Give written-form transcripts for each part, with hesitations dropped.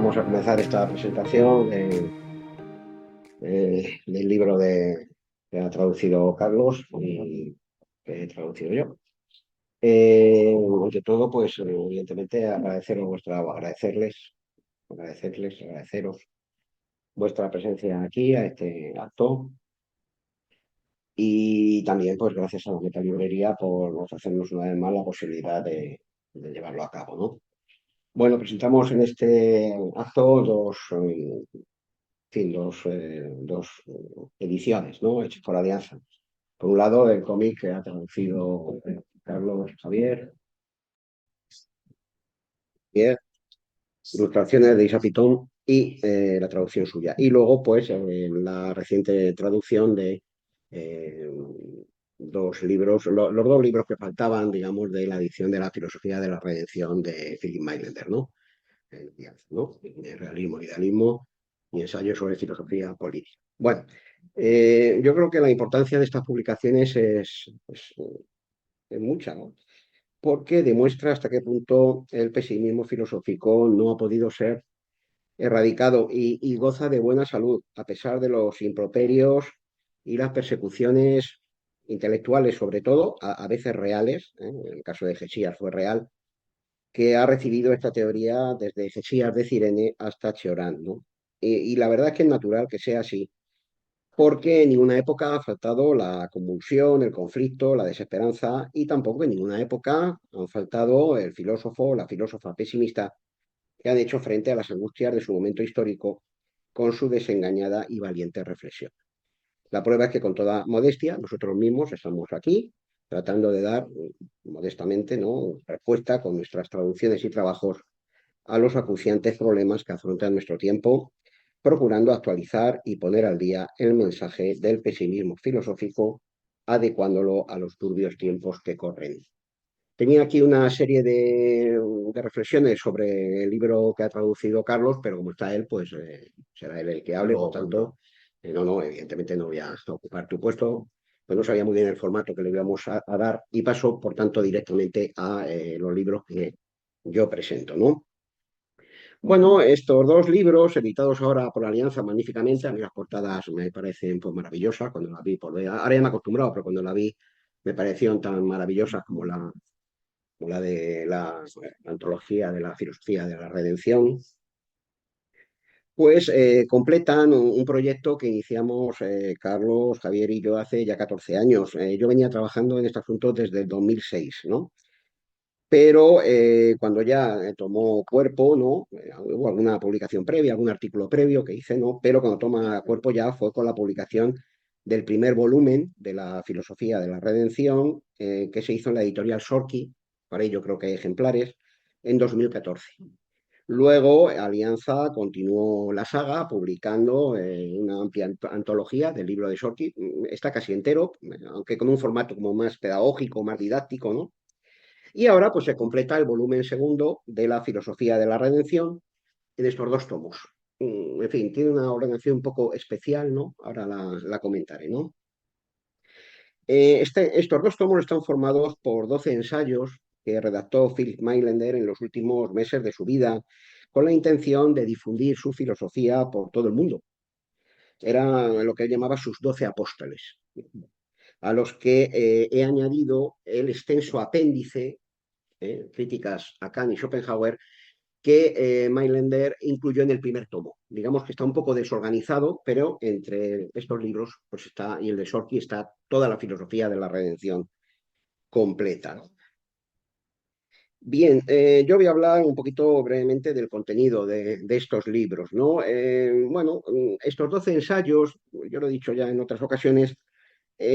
vamos a comenzar esta presentación del libro que ha traducido Carlos y que he traducido yo. Ante todo, pues evidentemente agradeceros vuestra presencia aquí a este acto y también pues gracias a la Meta Librería por ofrecernos una vez más la posibilidad de llevarlo a cabo, ¿no? Bueno, presentamos en este acto dos ediciones, ¿no? Hechas por Alianza. Por un lado, el cómic que ha traducido Carlos Javier, ilustraciones de Isa Pitón y la traducción suya. Y luego, pues, la reciente traducción de eh, dos libros, los dos libros que faltaban, digamos, de la edición de la filosofía de la redención de Philip Mailander, ¿no? ¿No? Realismo, idealismo y ensayo sobre filosofía política. Bueno, yo creo que la importancia de estas publicaciones es mucha, ¿no? Porque demuestra hasta qué punto el pesimismo filosófico no ha podido ser erradicado y goza de buena salud, a pesar de los improperios y las persecuciones intelectuales, sobre todo, a veces reales, ¿eh? En el caso de Hesías fue real, que ha recibido esta teoría desde Hesías de Cirene hasta Cheorán, ¿no? Y la verdad es que es natural que sea así, porque en ninguna época ha faltado la convulsión, el conflicto, la desesperanza, y tampoco en ninguna época han faltado el filósofo o la filósofa pesimista que han hecho frente a las angustias de su momento histórico con su desengañada y valiente reflexión. La prueba es que con toda modestia nosotros mismos estamos aquí tratando de dar modestamente, ¿no?, respuesta con nuestras traducciones y trabajos a los acuciantes problemas que afrontan nuestro tiempo, procurando actualizar y poner al día el mensaje del pesimismo filosófico, adecuándolo a los turbios tiempos que corren. Tenía aquí una serie de reflexiones sobre el libro que ha traducido Carlos, pero como está él, pues será él el que hable, por tanto, no, evidentemente no voy a ocupar tu puesto, pues no sabía muy bien el formato que le íbamos a dar y paso, por tanto, directamente a los libros que yo presento, ¿no? Bueno, estos dos libros, editados ahora por la Alianza magníficamente, a mí las portadas me parecen pues, maravillosas, cuando las vi por ver, ahora ya me he acostumbrado, pero cuando la vi me parecieron tan maravillosas como la de la antología de la filosofía de la redención, pues completan un proyecto que iniciamos Carlos, Javier y yo hace ya 14 años. Yo venía trabajando en este asunto desde el 2006, ¿no? Pero cuando ya tomó cuerpo, ¿no? Hubo alguna publicación previa, algún artículo previo que hice, ¿no? Pero cuando toma cuerpo ya fue con la publicación del primer volumen de la filosofía de la redención, que se hizo en la editorial Sorki, para ello creo que hay ejemplares, en 2014. Luego, Alianza continuó la saga publicando una amplia antología del libro de Sorki. Está casi entero, aunque con un formato como más pedagógico, más didáctico, ¿no? Y ahora pues se completa el volumen segundo de la filosofía de la redención en estos dos tomos. En fin, tiene una ordenación un poco especial, ¿no? Ahora la comentaré, ¿no? Estos dos tomos están formados por 12 ensayos que redactó Philip Mailander en los últimos meses de su vida con la intención de difundir su filosofía por todo el mundo. Era lo que él llamaba sus 12 apóstoles, a los que he añadido el extenso apéndice, críticas a Kant y Schopenhauer, que Mailander incluyó en el primer tomo. Digamos que está un poco desorganizado, pero entre estos libros pues está, y el de Sorky está toda la filosofía de la redención completa, ¿no? Bien, yo voy a hablar un poquito brevemente del contenido de estos libros, ¿no? Bueno, estos 12 ensayos, yo lo he dicho ya en otras ocasiones,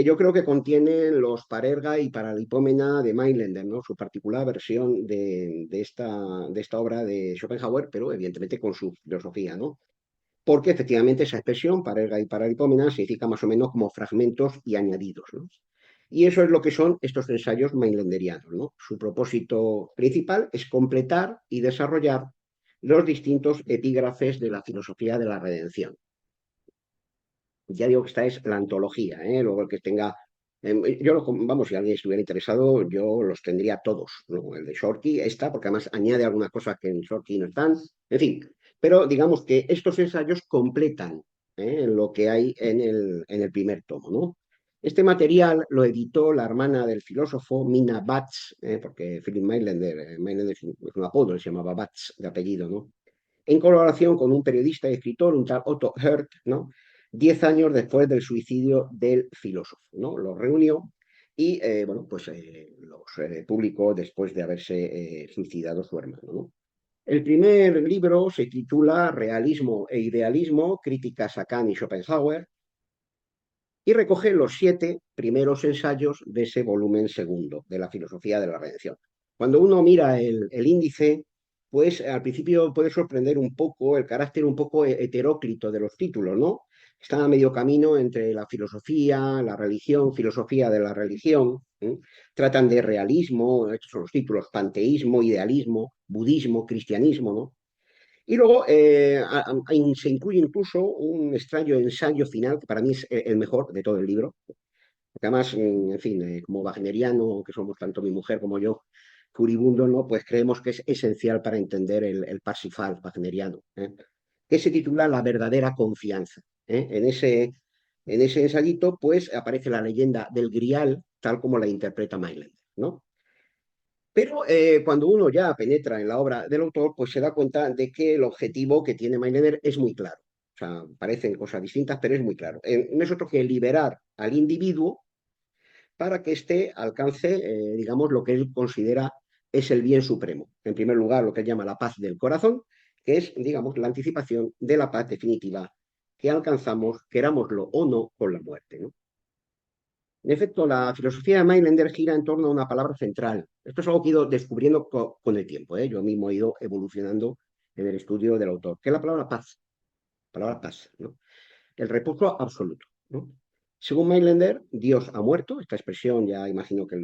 yo creo que contienen los Parerga y Paralipómena de Mailander, ¿no? Su particular versión de esta obra de Schopenhauer, pero evidentemente con su filosofía, ¿no? Porque efectivamente esa expresión, Parerga y Paralipómena, significa más o menos como fragmentos y añadidos, ¿no? Y eso es lo que son estos ensayos mainlanderianos, ¿no? Su propósito principal es completar y desarrollar los distintos epígrafes de la filosofía de la redención. Ya digo que esta es la antología, ¿eh? Luego el que tenga, vamos, si alguien estuviera interesado, yo los tendría todos, ¿no? El de Shorty, esta, porque además añade algunas cosas que en Shorty no están, en fin, Pero digamos que estos ensayos completan lo que hay en el primer tomo, ¿no? Este material lo editó la hermana del filósofo Mina Batz, porque Philip Mailander, Mailander es un apodo, se llamaba Batz de apellido, ¿no? En colaboración con un periodista y escritor, un tal Otto Hert, ¿no? 10 años después del suicidio del filósofo, ¿no? Los reunió y, bueno, pues los publicó después de haberse suicidado su hermano, ¿no? El primer libro se titula Realismo e Idealismo, críticas a Kant y Schopenhauer, y recoge los 7 primeros ensayos de ese volumen segundo, de la filosofía de la redención. Cuando uno mira el índice, pues al principio puede sorprender un poco el carácter un poco heteróclito de los títulos, ¿no? Están a medio camino entre la filosofía, la religión, filosofía de la religión. ¿Eh? Tratan de realismo, estos son los títulos, panteísmo, idealismo, budismo, cristianismo, ¿no? Y luego se incluye incluso un extraño ensayo final, que para mí es el mejor de todo el libro, porque además, en fin, como wagneriano, que somos tanto mi mujer como yo, furibundos, ¿no? Pues creemos que es esencial para entender el Parsifal wagneriano, que se titula La verdadera confianza. En ese ensayito, pues aparece la leyenda del Grial, tal como la interpreta Mailand, ¿no? Pero cuando uno ya penetra en la obra del autor, pues se da cuenta de que el objetivo que tiene Maileder es muy claro. O sea, parecen cosas distintas, pero es muy claro. No es otro que liberar al individuo para que éste alcance, digamos, lo que él considera es el bien supremo. En primer lugar, lo que él llama la paz del corazón, que es, digamos, la anticipación de la paz definitiva que alcanzamos, querámoslo o no, con la muerte, ¿no? En efecto, la filosofía de Mailander gira en torno a una palabra central. Esto es algo que he ido descubriendo con el tiempo, ¿eh? Yo mismo he ido evolucionando en el estudio del autor, que es la palabra paz, ¿no? El reposo absoluto, ¿no? Según Mailander, Dios ha muerto. Esta expresión ya imagino que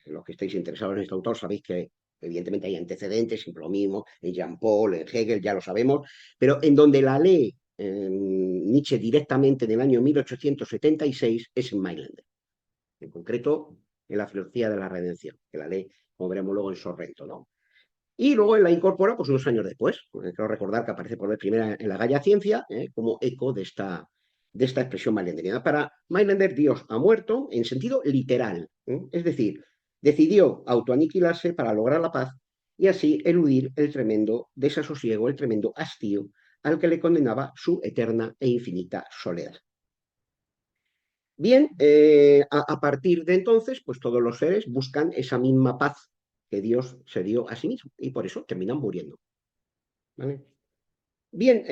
los que estáis interesados en este autor sabéis que evidentemente hay antecedentes, siempre lo mismo, en Jean Paul, en Hegel, ya lo sabemos, pero en donde la lee Nietzsche directamente en el año 1876 es en Mailander, en concreto en la filosofía de la redención, que la lee, como veremos luego, en Sorrento, ¿no? Y luego él la incorpora pues, unos años después. Quiero recordar que aparece por vez primera en la Gaia Ciencia como eco de esta expresión mailenderiana. Para Mailander, Dios ha muerto en sentido literal. Es decir, decidió autoaniquilarse para lograr la paz y así eludir el tremendo desasosiego, el tremendo hastío al que le condenaba su eterna e infinita soledad. Bien, a partir de entonces, pues todos los seres buscan esa misma paz que Dios se dio a sí mismo y por eso terminan muriendo. ¿Vale? Bien,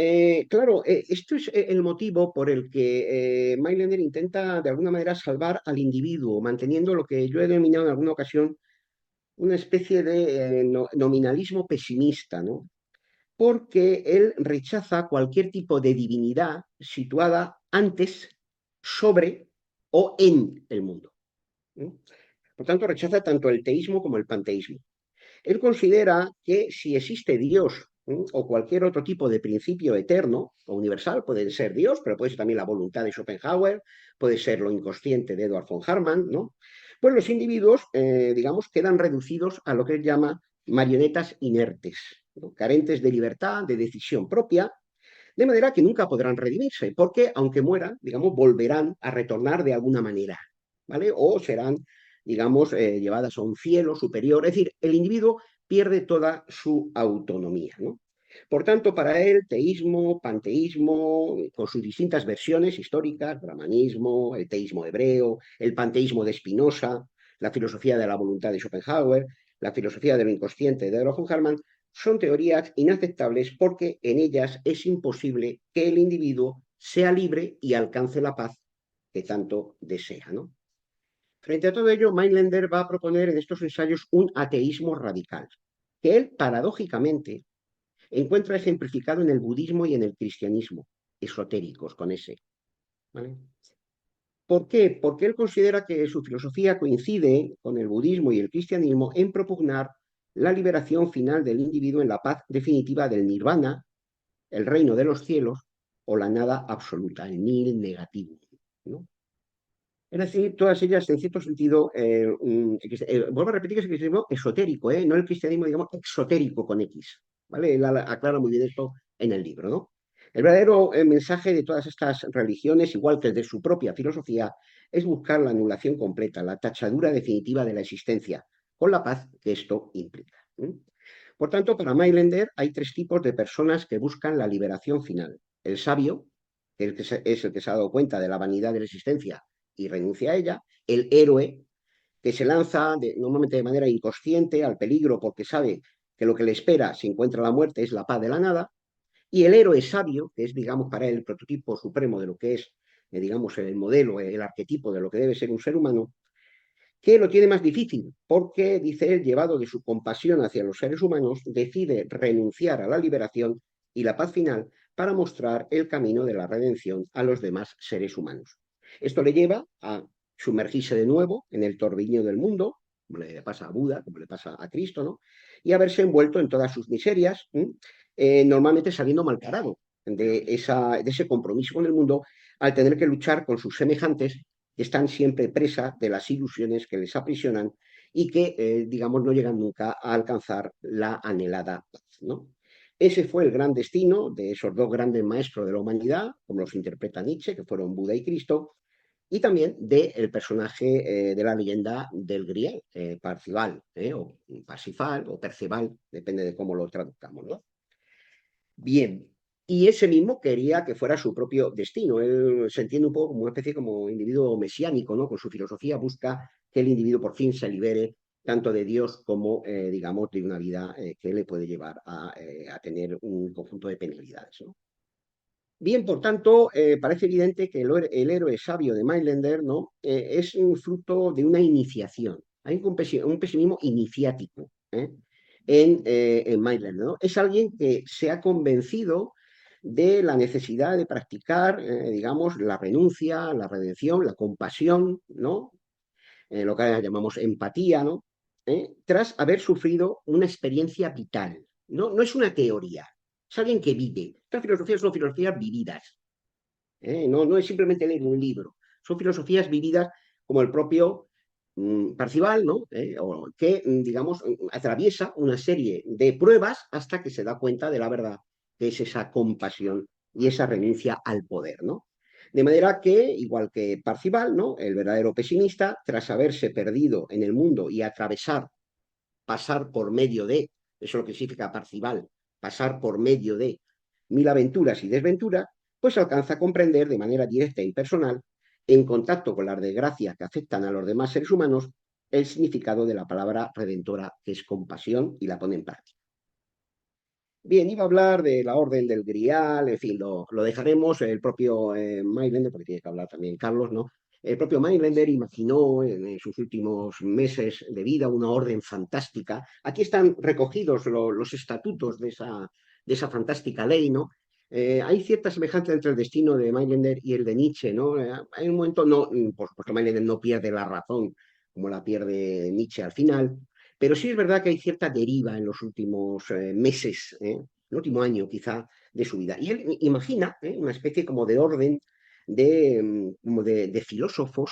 claro, esto es el motivo por el que Mailander intenta de alguna manera salvar al individuo, manteniendo lo que yo he denominado en alguna ocasión una especie de nominalismo pesimista, ¿no? Porque él rechaza cualquier tipo de divinidad situada antes, sobre o en el mundo. ¿Eh? Por tanto, rechaza tanto el teísmo como el panteísmo. Él considera que si existe Dios o cualquier otro tipo de principio eterno o universal, puede ser Dios, pero puede ser también la voluntad de Schopenhauer, puede ser lo inconsciente de Edward von Hartmann, ¿no? Pues los individuos, digamos, quedan reducidos a lo que él llama marionetas inertes, ¿no? Carentes de libertad, de decisión propia, de manera que nunca podrán redimirse, porque aunque mueran, digamos, volverán a retornar de alguna manera, ¿vale? O serán, digamos, llevadas a un cielo superior. Es decir, el individuo pierde toda su autonomía, ¿no? Por tanto, para él, teísmo, panteísmo, con sus distintas versiones históricas, brahmanismo, el teísmo hebreo, el panteísmo de Spinoza, la filosofía de la voluntad de Schopenhauer, la filosofía de lo inconsciente de Adolf von Hartmann, son teorías inaceptables porque en ellas es imposible que el individuo sea libre y alcance la paz que tanto desea, ¿no? Frente a todo ello, Mailander va a proponer en estos ensayos un ateísmo radical, que él, paradójicamente, encuentra ejemplificado en el budismo y en el cristianismo, esotéricos con ese. ¿Vale? ¿Por qué? Porque él considera que su filosofía coincide con el budismo y el cristianismo en propugnar la liberación final del individuo en la paz definitiva del nirvana, el reino de los cielos o la nada absoluta, el nil negativo, ¿no? Es decir, todas ellas, en cierto sentido, vuelvo a repetir que es el cristianismo esotérico, no el cristianismo, digamos, exotérico con X. ¿Vale? Él aclara muy bien esto en el libro, ¿no? El verdadero mensaje de todas estas religiones, igual que el de su propia filosofía, es buscar la anulación completa, la tachadura definitiva de la existencia, con la paz que esto implica. Por tanto, para Mailander hay tres tipos de personas que buscan la liberación final. El sabio, que es el que se ha dado cuenta de la vanidad de la existencia y renuncia a ella. El héroe, que se lanza normalmente de manera inconsciente al peligro porque sabe que lo que le espera si encuentra la muerte es la paz de la nada. Y el héroe sabio, que es, digamos, para él el prototipo supremo de lo que es, digamos, el modelo, el arquetipo de lo que debe ser un ser humano, que lo tiene más difícil, porque, dice él, llevado de su compasión hacia los seres humanos, decide renunciar a la liberación y la paz final para mostrar el camino de la redención a los demás seres humanos. Esto le lleva a sumergirse de nuevo en el torbellino del mundo, como le pasa a Buda, como le pasa a Cristo, ¿no? Y a verse envuelto en todas sus miserias, normalmente saliendo mal parado de ese compromiso con el mundo, al tener que luchar con sus semejantes que están siempre presas de las ilusiones que les aprisionan y que, digamos, no llegan nunca a alcanzar la anhelada paz, ¿no? Ese fue el gran destino de esos dos grandes maestros de la humanidad, como los interpreta Nietzsche, que fueron Buda y Cristo, y también del personaje de la leyenda del Grial, Parcival, o Parsifal, o Perceval, depende de cómo lo traduzcamos, ¿no? Bien, y ese mismo quería que fuera su propio destino. Él se entiende un poco como una especie como individuo mesiánico, ¿no? Con su filosofía busca que el individuo por fin se libere tanto de Dios como, digamos, de una vida que le puede llevar a tener un conjunto de penalidades, ¿no? Bien, por tanto, parece evidente que el héroe sabio de Mailander, ¿no? Es un fruto de una iniciación. Hay un pesimismo iniciático, en Mailander, ¿no? Es alguien que se ha convencido de la necesidad de practicar, digamos, la renuncia, la redención, la compasión, ¿no? Lo que llamamos empatía, ¿no? Tras haber sufrido una experiencia vital. No, no es una teoría, es alguien que vive. Estas filosofías son filosofías vividas. No, no es simplemente leer un libro, son filosofías vividas como el propio Parcival, ¿no? O que, digamos, atraviesa una serie de pruebas hasta que se da cuenta de la verdad, que es esa compasión y esa renuncia al poder, ¿no? De manera que, igual que Parcival, ¿no? El verdadero pesimista, tras haberse perdido en el mundo y atravesar, pasar por medio de, eso es lo que significa Parcival, pasar por medio de mil aventuras y desventuras, pues alcanza a comprender de manera directa y personal, en contacto con las desgracias que afectan a los demás seres humanos, el significado de la palabra redentora, que es compasión, y la pone en práctica. Bien, iba a hablar de la Orden del Grial, en fin, lo dejaremos. El propio Mailander, porque tiene que hablar también Carlos, ¿no? El propio Mailander imaginó en sus últimos meses de vida una orden fantástica. Aquí están recogidos los estatutos de esa fantástica ley, ¿no? Hay cierta semejanza entre el destino de Mailander y el de Nietzsche, ¿no? Hay un momento, no, por supuesto, Mailander no pierde la razón como la pierde Nietzsche al final, pero sí es verdad que hay cierta deriva en los últimos meses, el último año quizá, de su vida. Y él imagina una especie como de orden como de filósofos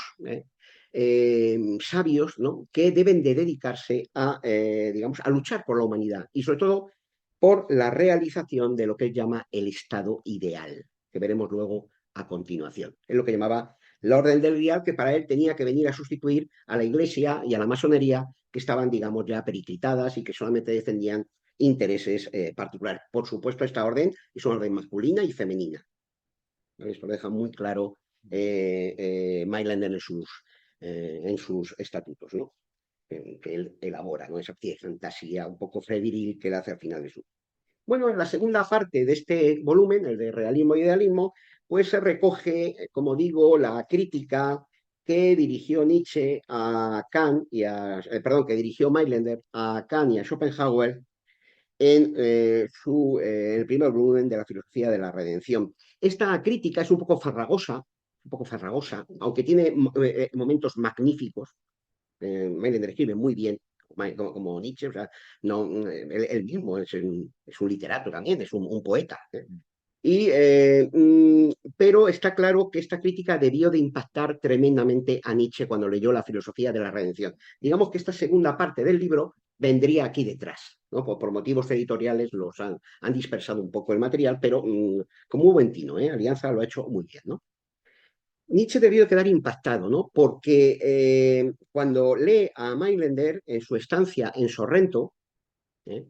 sabios, ¿no? Que deben de dedicarse a, digamos, a luchar por la humanidad y sobre todo por la realización de lo que él llama el estado ideal, que veremos luego a continuación. Es lo que llamaba la orden del Grial, que para él tenía que venir a sustituir a la Iglesia y a la masonería, que estaban, digamos, ya periclitadas y que solamente defendían intereses particulares. Por supuesto, esta orden es una orden masculina y femenina. Esto lo deja muy claro Mailander en sus estatutos, ¿no? Que él elabora, ¿no? Esa fantasía un poco febril que él hace al final de su. Bueno, en la segunda parte de este volumen, el de realismo e idealismo, pues se recoge, como digo, la crítica que dirigió Nietzsche a Kant perdón, que dirigió Mailander a Kant y a Schopenhauer en el primer volumen de la filosofía de la redención. Esta crítica es un poco farragosa, aunque tiene momentos magníficos. Mailander escribe muy bien, como Nietzsche, o sea, no, él mismo es un literato también, es un poeta. Pero está claro que esta crítica debió de impactar tremendamente a Nietzsche cuando leyó la filosofía de la redención. Digamos que esta segunda parte del libro vendría aquí detrás, ¿no? Por motivos editoriales han dispersado un poco el material, pero con muy buen tino, ¿eh? Alianza lo ha hecho muy bien, ¿no? Nietzsche debió quedar impactado, ¿no? Porque cuando lee a Mailander en su estancia en Sorrento, ¿eh?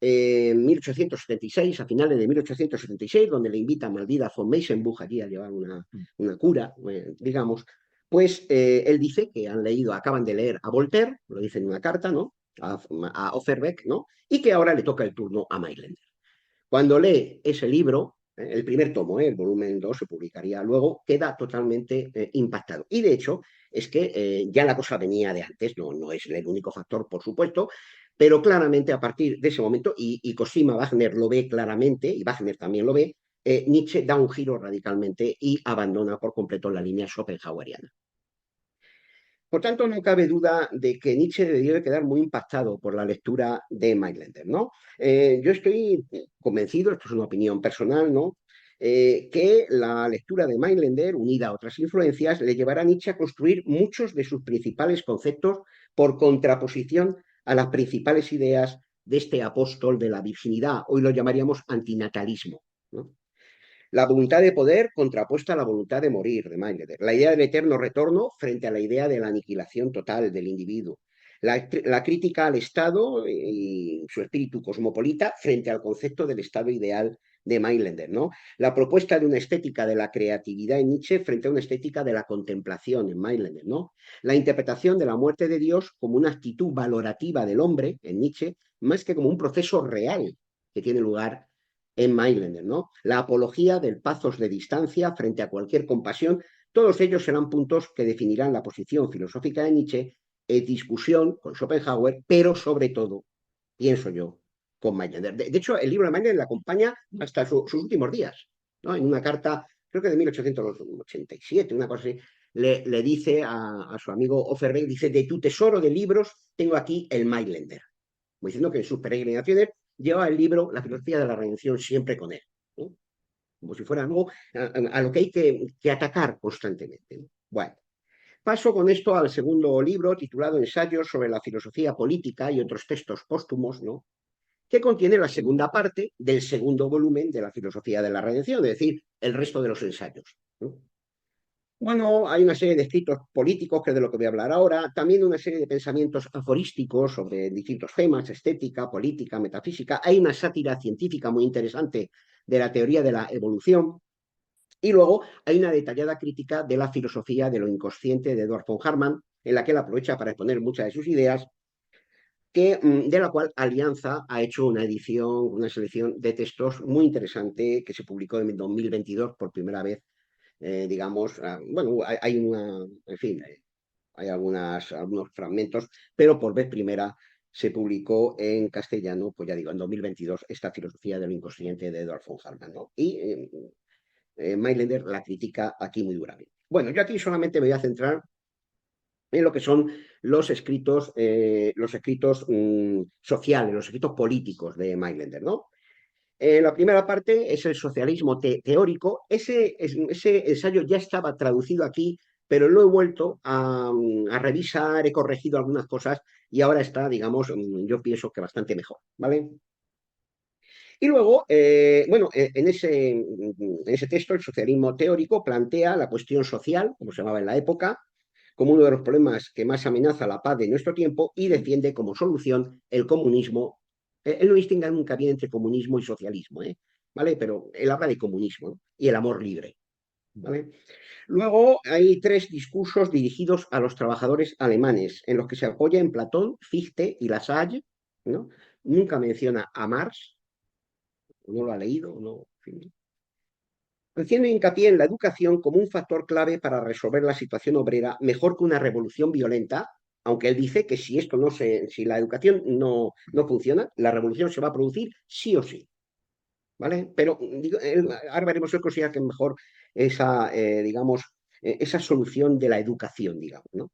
En 1876, a finales de 1876, donde le invita a Malvida von Meisenbuch allí a llevar una cura, digamos, pues él dice que acaban de leer a Voltaire, lo dice en una carta, ¿no? A Offerbeck, ¿no? Y que ahora le toca el turno a Mailander. Cuando lee ese libro, el primer tomo, el volumen 2 se publicaría luego, queda totalmente impactado. Y de hecho, es que ya la cosa venía de antes, no es el único factor, por supuesto, pero claramente a partir de ese momento, y Cosima Wagner lo ve claramente, y Wagner también lo ve, Nietzsche da un giro radicalmente y abandona por completo la línea schopenhaueriana. Por tanto, no cabe duda de que Nietzsche debió de quedar muy impactado por la lectura de Mailander, ¿no? Yo estoy convencido, esto es una opinión personal, ¿no? Que la lectura de Mailander, unida a otras influencias, le llevará a Nietzsche a construir muchos de sus principales conceptos por contraposición a las principales ideas de este apóstol de la virginidad. Hoy lo llamaríamos antinatalismo, ¿no? La voluntad de poder contrapuesta a la voluntad de morir, de Mailander. La idea del eterno retorno frente a la idea de la aniquilación total del individuo. La crítica al Estado y su espíritu cosmopolita frente al concepto del Estado ideal de Mailander, ¿no? La propuesta de una estética de la creatividad en Nietzsche frente a una estética de la contemplación en Mailander, ¿no? La interpretación de la muerte de Dios como una actitud valorativa del hombre en Nietzsche, más que como un proceso real que tiene lugar en Mailander, ¿no? La apología del pazos de distancia frente a cualquier compasión, todos ellos serán puntos que definirán la posición filosófica de Nietzsche en discusión con Schopenhauer, pero sobre todo, pienso yo, con Mailander. De hecho, el libro de Mailander le acompaña hasta sus últimos días, ¿no? En una carta, creo que de 1887, una cosa así, le dice a su amigo Offerbeck, dice, de tu tesoro de libros tengo aquí el Mailander, como diciendo que en sus peregrinaciones lleva el libro La filosofía de la redención siempre con él, ¿no? Como si fuera algo a lo que hay que atacar constantemente, ¿no? Bueno, paso con esto al segundo libro titulado Ensayos sobre la filosofía política y otros textos póstumos, ¿no? Que contiene la segunda parte del segundo volumen de la filosofía de la redención, es decir, el resto de los ensayos, ¿no? Bueno, hay una serie de escritos políticos, que es de lo que voy a hablar ahora, también una serie de pensamientos aforísticos sobre distintos temas, estética, política, metafísica. Hay una sátira científica muy interesante de la teoría de la evolución. Y luego hay una detallada crítica de la filosofía de lo inconsciente de Edward von Hartmann, en la que él aprovecha para exponer muchas de sus ideas, de la cual Alianza ha hecho una edición, una selección de textos muy interesante que se publicó en 2022 por primera vez, digamos, bueno, hay una, en fin, hay algunos fragmentos, pero por vez primera se publicó en castellano, pues ya digo, en 2022, esta filosofía del inconsciente de Edward von Hartmann, ¿no? Y Mailander la critica aquí muy duramente. Bueno, yo aquí solamente me voy a centrar en lo que son los escritos sociales, los escritos políticos de Mailander, ¿no? La primera parte es el socialismo teórico. Ese ensayo ya estaba traducido aquí, pero lo he vuelto a revisar, he corregido algunas cosas y ahora está, digamos, yo pienso que bastante mejor, ¿vale? Y luego, bueno, en ese texto, el socialismo teórico plantea la cuestión social, como se llamaba en la época, como uno de los problemas que más amenaza la paz de nuestro tiempo y defiende como solución el comunismo. Él no distingue nunca bien entre comunismo y socialismo, ¿eh? ¿Vale? Pero él habla de comunismo, ¿no? Y el amor libre, ¿vale? Luego hay tres discursos dirigidos a los trabajadores alemanes, en los que se apoya en Platón, Fichte y Lassalle, ¿no? Nunca menciona a Marx, no lo ha leído, no, en fin. Haciendo hincapié en la educación como un factor clave para resolver la situación obrera mejor que una revolución violenta, aunque él dice que si la educación no funciona, la revolución se va a producir sí o sí, ¿vale? Pero ahora veremos, él considera que es mejor digamos, esa solución de la educación, digamos, ¿no?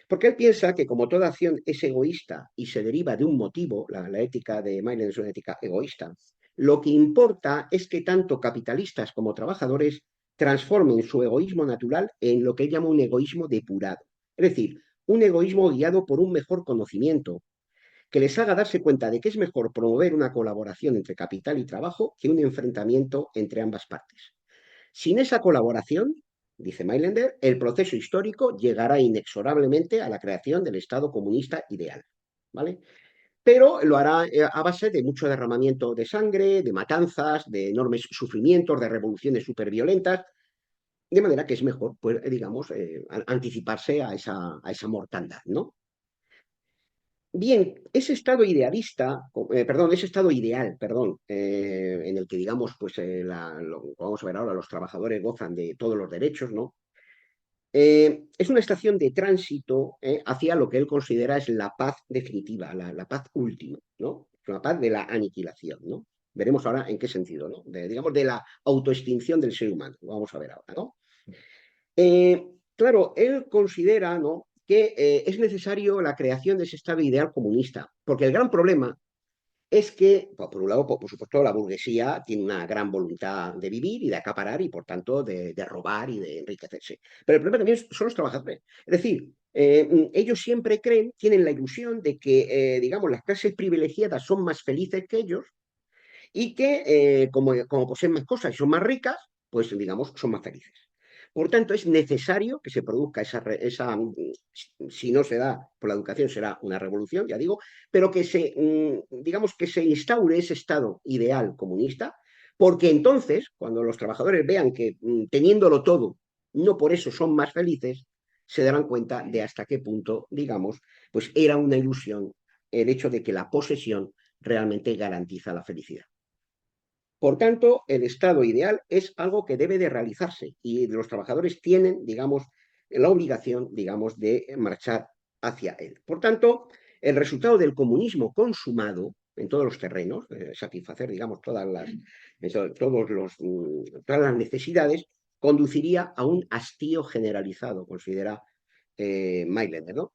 Porque él piensa que como toda acción es egoísta y se deriva de un motivo, la ética de Mailand es una ética egoísta, lo que importa es que tanto capitalistas como trabajadores transformen su egoísmo natural en lo que él llama un egoísmo depurado. Es decir, un egoísmo guiado por un mejor conocimiento, que les haga darse cuenta de que es mejor promover una colaboración entre capital y trabajo que un enfrentamiento entre ambas partes. Sin esa colaboración, dice Mailander, el proceso histórico llegará inexorablemente a la creación del Estado comunista ideal. ¿Vale? Pero lo hará a base de mucho derramamiento de sangre, de matanzas, de enormes sufrimientos, de revoluciones superviolentas, de manera que es mejor, pues, digamos, anticiparse a esa mortandad, ¿no? Bien, ese estado idealista, ese estado ideal, en el que, digamos, pues lo vamos a ver ahora, los trabajadores gozan de todos los derechos, ¿no? Es una estación de tránsito hacia lo que él considera es la paz definitiva, la paz última, ¿no? La paz de la aniquilación, ¿no? Veremos ahora en qué sentido, ¿no? Digamos, de la autoextinción del ser humano. Lo vamos a ver ahora, ¿no? Claro, él considera, ¿no?, que es necesario la creación de ese estado ideal comunista, porque el gran problema es que, por un lado, por supuesto, la burguesía tiene una gran voluntad de vivir y de acaparar y, por tanto, de robar y de enriquecerse. Pero el problema también son los trabajadores. Es decir, ellos siempre creen, tienen la ilusión de que, digamos, las clases privilegiadas son más felices que ellos y que, como poseen más cosas y son más ricas, pues, digamos, son más felices. Por tanto, es necesario que se produzca si no se da por la educación, será una revolución, ya digo, pero digamos, que se instaure ese estado ideal comunista, porque entonces, cuando los trabajadores vean que teniéndolo todo, no por eso son más felices, se darán cuenta de hasta qué punto, digamos, pues era una ilusión el hecho de que la posesión realmente garantiza la felicidad. Por tanto, el estado ideal es algo que debe de realizarse y los trabajadores tienen, digamos, la obligación, digamos, de marchar hacia él. Por tanto, el resultado del comunismo consumado en todos los terrenos, satisfacer, digamos, todas las necesidades, conduciría a un hastío generalizado, considera Mailander, ¿no?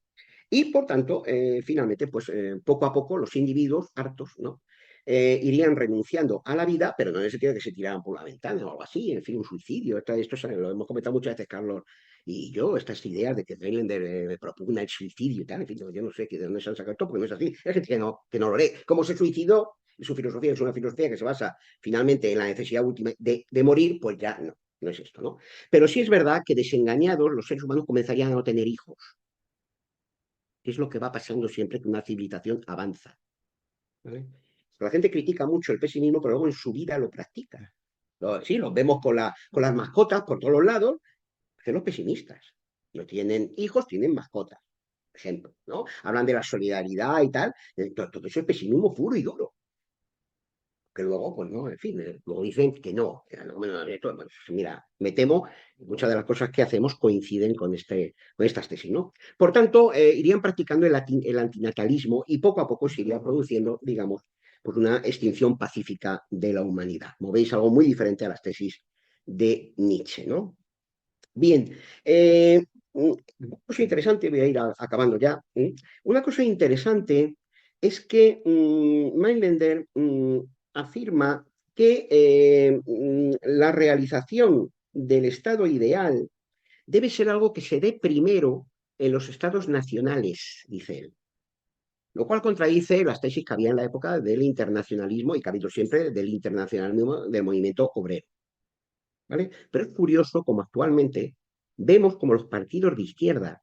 Y por tanto, finalmente, pues poco a poco los individuos hartos, ¿no? Irían renunciando a la vida, pero no en el sentido de que se tiraran por la ventana o algo así, en fin, un suicidio. Esto lo hemos comentado muchas veces, Carlos y yo, estas ideas de que Highlander propugna el suicidio y tal, en fin, yo no sé de dónde se han sacado esto, porque no es así. Hay gente que no lo lee. ¿Cómo se suicidó? Su filosofía es una filosofía que se basa finalmente en la necesidad última de morir, pues ya no, no es esto, ¿no? Pero sí es verdad que desengañados los seres humanos comenzarían a no tener hijos, que es lo que va pasando siempre que una civilización avanza. ¿Vale? La gente critica mucho el pesimismo, pero luego en su vida lo practica. Sí, los vemos con las mascotas por todos los lados, que los pesimistas. No tienen hijos, tienen mascotas, por ejemplo, ¿no? Hablan de la solidaridad y tal. Todo eso es pesimismo puro y duro. Que luego, pues no, en fin, luego dicen que no. Pues, mira, me temo, muchas de las cosas que hacemos coinciden con estas tesis, ¿no? Por tanto, irían practicando el antinatalismo y poco a poco se iría produciendo, digamos, pues una extinción pacífica de la humanidad. Como veis, algo muy diferente a las tesis de Nietzsche, ¿no? Bien, una cosa interesante, voy a ir acabando ya. Una cosa interesante es que Mailander afirma que la realización del estado ideal debe ser algo que se dé primero en los estados nacionales, dice él. Lo cual contradice las tesis que había en la época del internacionalismo y que ha habido siempre del internacionalismo del movimiento obrero. ¿Vale? Pero es curioso como actualmente vemos como los partidos de izquierda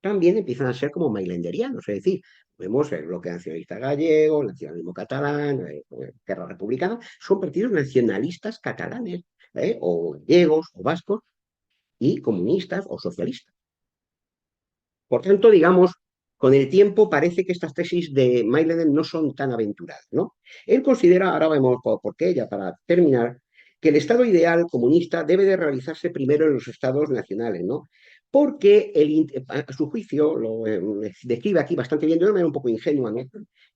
también empiezan a ser como mailenderianos, es decir, vemos el bloque nacionalista gallego, el nacionalismo catalán, Esquerra Republicana, son partidos nacionalistas catalanes, o gallegos, o vascos, y comunistas o socialistas. Por tanto, digamos, con el tiempo parece que estas tesis de Mailander no son tan aventuradas, ¿no? Él considera, ahora vemos por qué, ya para terminar, que el Estado ideal comunista debe de realizarse primero en los Estados nacionales, ¿no? Porque a su juicio, lo describe aquí bastante bien, de una manera un poco ingenua, ¿no?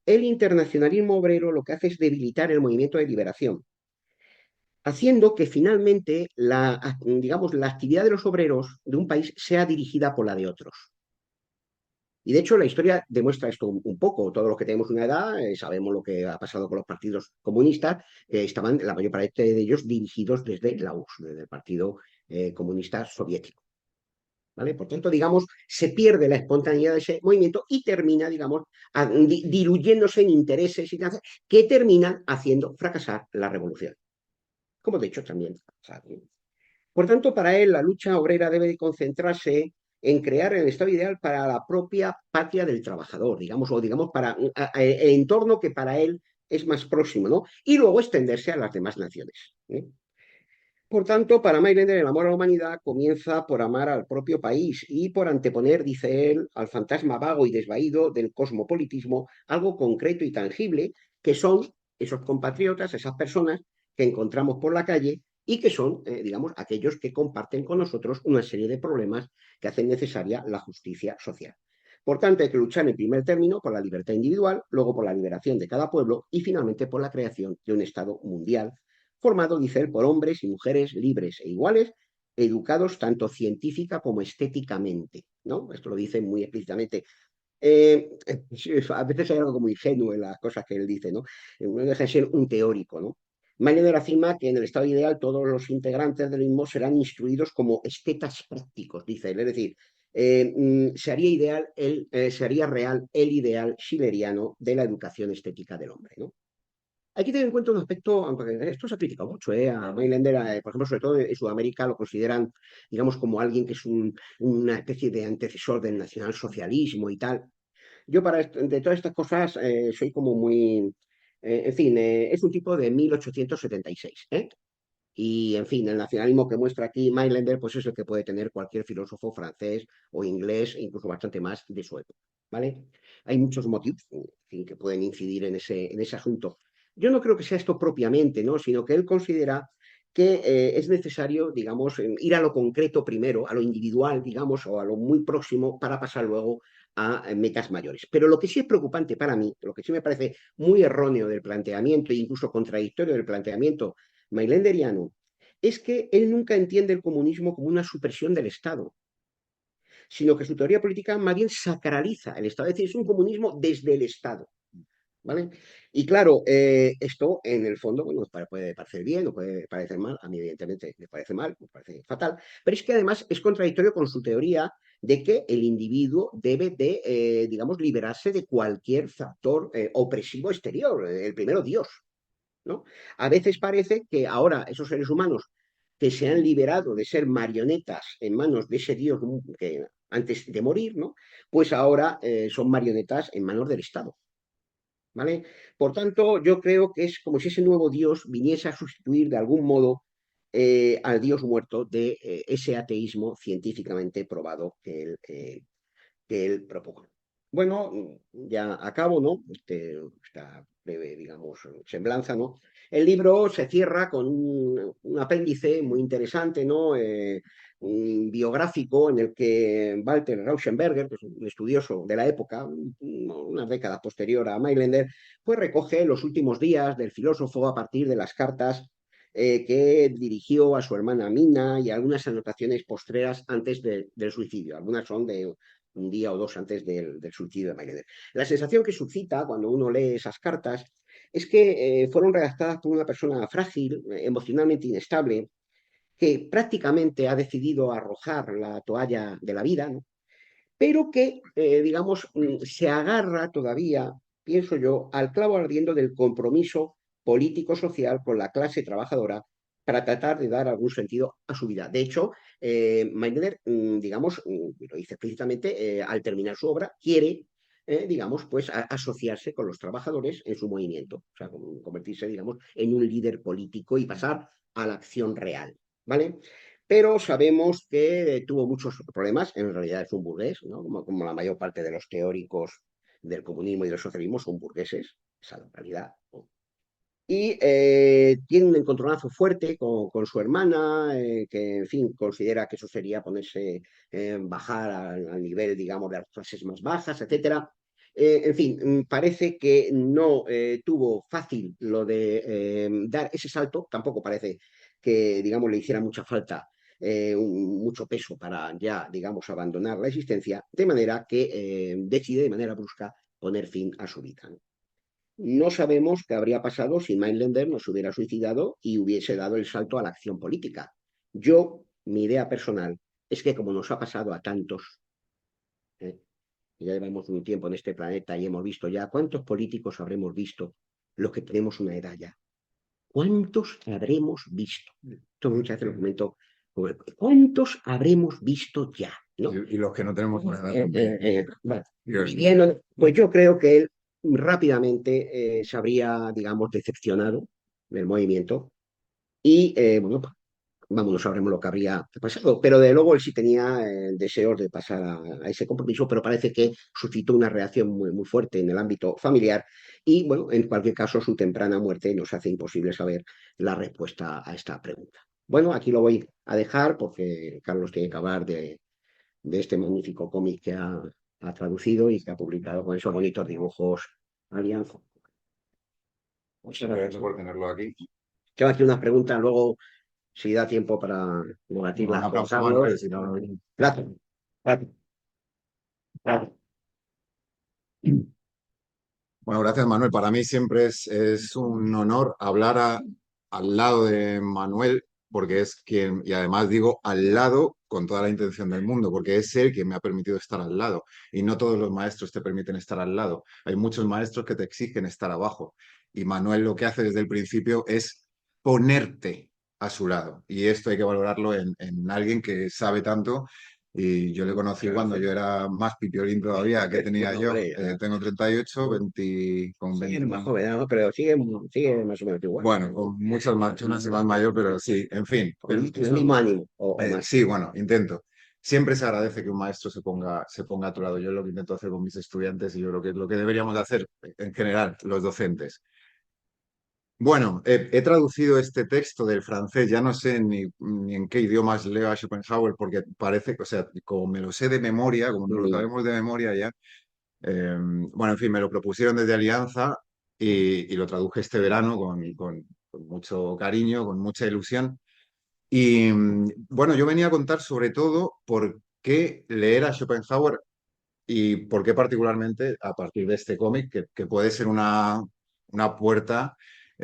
El internacionalismo obrero lo que hace es debilitar el movimiento de liberación, haciendo que finalmente digamos, la actividad de los obreros de un país sea dirigida por la de otros. Y de hecho la historia demuestra esto un poco. Todos los que tenemos una edad sabemos lo que ha pasado con los partidos comunistas. Estaban la mayor parte de ellos dirigidos desde la URSS, desde el Partido Comunista Soviético. ¿vale? Por tanto, digamos, se pierde la espontaneidad de ese movimiento y termina, digamos, diluyéndose en intereses y que terminan haciendo fracasar la revolución, como de hecho también fracasar, ¿no? Por tanto, para él, la lucha obrera debe de concentrarse en crear el estado ideal para la propia patria del trabajador, digamos, o digamos, para el entorno que para él es más próximo, ¿no? Y luego extenderse a las demás naciones, ¿eh? Por tanto, para Mailander, el amor a la humanidad comienza por amar al propio país y por anteponer, dice él, al fantasma vago y desvaído del cosmopolitismo algo concreto y tangible, que son esos compatriotas, esas personas que encontramos por la calle y que son, digamos, aquellos que comparten con nosotros una serie de problemas que hacen necesaria la justicia social. Por tanto, hay que luchar en primer término por la libertad individual, luego por la liberación de cada pueblo y finalmente por la creación de un Estado mundial formado, dice él, por hombres y mujeres libres e iguales, educados tanto científica como estéticamente, ¿no? Esto lo dice muy explícitamente. A veces hay algo como ingenuo en las cosas que él dice, ¿no? No deja de ser un teórico, ¿no? Mañana afirma que en el estado ideal todos los integrantes del mismo serán instruidos como estetas prácticos, dice él. Es decir, se haría ideal se haría real el ideal schilleriano de la educación estética del hombre, ¿no? Hay que tener en cuenta un aspecto, aunque esto se ha criticado mucho, a Mailander, por ejemplo, sobre todo en Sudamérica, lo consideran, digamos, como alguien que es una especie de antecesor del nacionalsocialismo y tal. Yo de todas estas cosas soy como muy, en fin, es un tipo de 1876, ¿eh? Y, en fin, el nacionalismo que muestra aquí Mailander, pues es el que puede tener cualquier filósofo francés o inglés, incluso bastante más de su época, ¿vale? Hay muchos motivos, en fin, que pueden incidir en ese asunto. Yo no creo que sea esto propiamente, ¿no? Sino que él considera que es necesario, digamos, ir a lo concreto primero, a lo individual, digamos, o a lo muy próximo, para pasar luego a metas mayores. Pero lo que sí es preocupante para mí, lo que sí me parece muy erróneo del planteamiento e incluso contradictorio del planteamiento mailenderiano, es que él nunca entiende el comunismo como una supresión del Estado, sino que su teoría política más bien sacraliza el Estado, es decir, es un comunismo desde el Estado. ¿Vale? Y claro, esto en el fondo, bueno, puede parecer bien o puede parecer mal, a mí evidentemente me parece mal, me parece fatal, pero es que además es contradictorio con su teoría de que el individuo debe de, digamos, liberarse de cualquier factor opresivo exterior, el primero Dios, ¿no? A veces parece que ahora esos seres humanos que se han liberado de ser marionetas en manos de ese Dios que antes de morir, ¿no? Pues ahora son marionetas en manos del Estado. ¿Vale? Por tanto, yo creo que es como si ese nuevo Dios viniese a sustituir de algún modo al Dios muerto de ese ateísmo científicamente probado que él propone. Bueno, ya acabo, ¿no? Esta breve, digamos, semblanza, ¿no? El libro se cierra con un apéndice muy interesante, ¿no? Un biográfico en el que Walter Rauschenberger, que es un estudioso de la época, unas décadas posterior a Mailander, pues recoge los últimos días del filósofo a partir de las cartas que dirigió a su hermana Mina y algunas anotaciones postreras antes del suicidio. Algunas son de un día o dos antes del suicidio de Mailander. La sensación que suscita cuando uno lee esas cartas es que fueron redactadas por una persona frágil, emocionalmente inestable, que prácticamente ha decidido arrojar la toalla de la vida, ¿no? Pero que, digamos, se agarra todavía, pienso yo, al clavo ardiendo del compromiso político-social con la clase trabajadora para tratar de dar algún sentido a su vida. De hecho, Meitner, digamos, lo dice explícitamente, al terminar su obra, quiere, digamos, pues asociarse con los trabajadores en su movimiento, o sea, convertirse, digamos, en un líder político y pasar a la acción real, ¿vale? Pero sabemos que tuvo muchos problemas, en realidad es un burgués, ¿no? Como la mayor parte de los teóricos del comunismo y del socialismo son burgueses, esa es la realidad, ¿no? Y tiene un encontronazo fuerte con su hermana, que en fin considera que eso sería ponerse, bajar al nivel, digamos, de las clases más bajas, etcétera. En fin, parece que no tuvo fácil lo de dar ese salto, tampoco parece que, digamos, le hiciera mucha falta, mucho peso para ya, digamos, abandonar la existencia, de manera que decide de manera brusca poner fin a su vida, ¿no? No sabemos qué habría pasado si Mindlander no se hubiera suicidado y hubiese dado el salto a la acción política. Yo, mi idea personal es que como nos ha pasado a tantos, ¿eh? Ya llevamos un tiempo en este planeta y hemos visto ya cuántos políticos habremos visto, los que tenemos una edad ya. ¿Cuántos habremos visto? Esto muchas veces lo comento. ¿Cuántos habremos visto ya? ¿No? Y los que no tenemos una edad también. Vale. Dios mío. Bien, pues yo creo que él rápidamente se habría, digamos, decepcionado del movimiento y, bueno, vamos, no sabremos lo que habría pasado, pero de luego él sí tenía deseos de pasar a ese compromiso, pero parece que suscitó una reacción muy, muy fuerte en el ámbito familiar y, bueno, en cualquier caso, su temprana muerte nos hace imposible saber la respuesta a esta pregunta. Bueno, aquí lo voy a dejar porque Carlos tiene que hablar de este magnífico cómic que ha traducido y que ha publicado con esos bonitos dibujos Alianza. Muchas Gracias gracias. por tenerlo aquí. Tengo aquí unas preguntas, luego si da tiempo para Bueno, un debatirlas con aplauso a Manuel, Carlos. si no... Gracias. Gracias. Gracias. Bueno, gracias Manuel. Para mí siempre es un honor hablar al lado de Manuel, porque es quien, y además digo al lado con toda la intención del mundo, porque es él quien me ha permitido estar al lado. Y no todos los maestros te permiten estar al lado. Hay muchos maestros que te exigen estar abajo. Y Manuel lo que hace desde el principio es ponerte a su lado. Y esto hay que valorarlo en alguien que sabe tanto. Y yo le conocí cuando yo era más pipiolín todavía, que tenía Bueno, yo. hombre, Tengo 38, 20, con sigue 20. más joven, ¿no? Pero sigue más o menos igual. Bueno, con muchas más, unas más mayor, pero sí, en fin. Con el mismo ánimo o más. Sí, bueno, intento. Siempre se agradece que un maestro se ponga a tu lado. Yo es lo que intento hacer con mis estudiantes y yo creo que es lo que deberíamos de hacer en general los docentes. Bueno, he traducido este texto del francés, ya no sé ni en qué idiomas leo a Schopenhauer, porque parece, o sea, como me lo sé de memoria, como nos lo Mm, sabemos de memoria ya, bueno, en fin, me lo propusieron desde Alianza y lo traduje este verano con mucho cariño, con mucha ilusión. Y bueno, yo venía a contar sobre todo por qué leer a Schopenhauer y por qué particularmente a partir de este cómic, que puede ser una puerta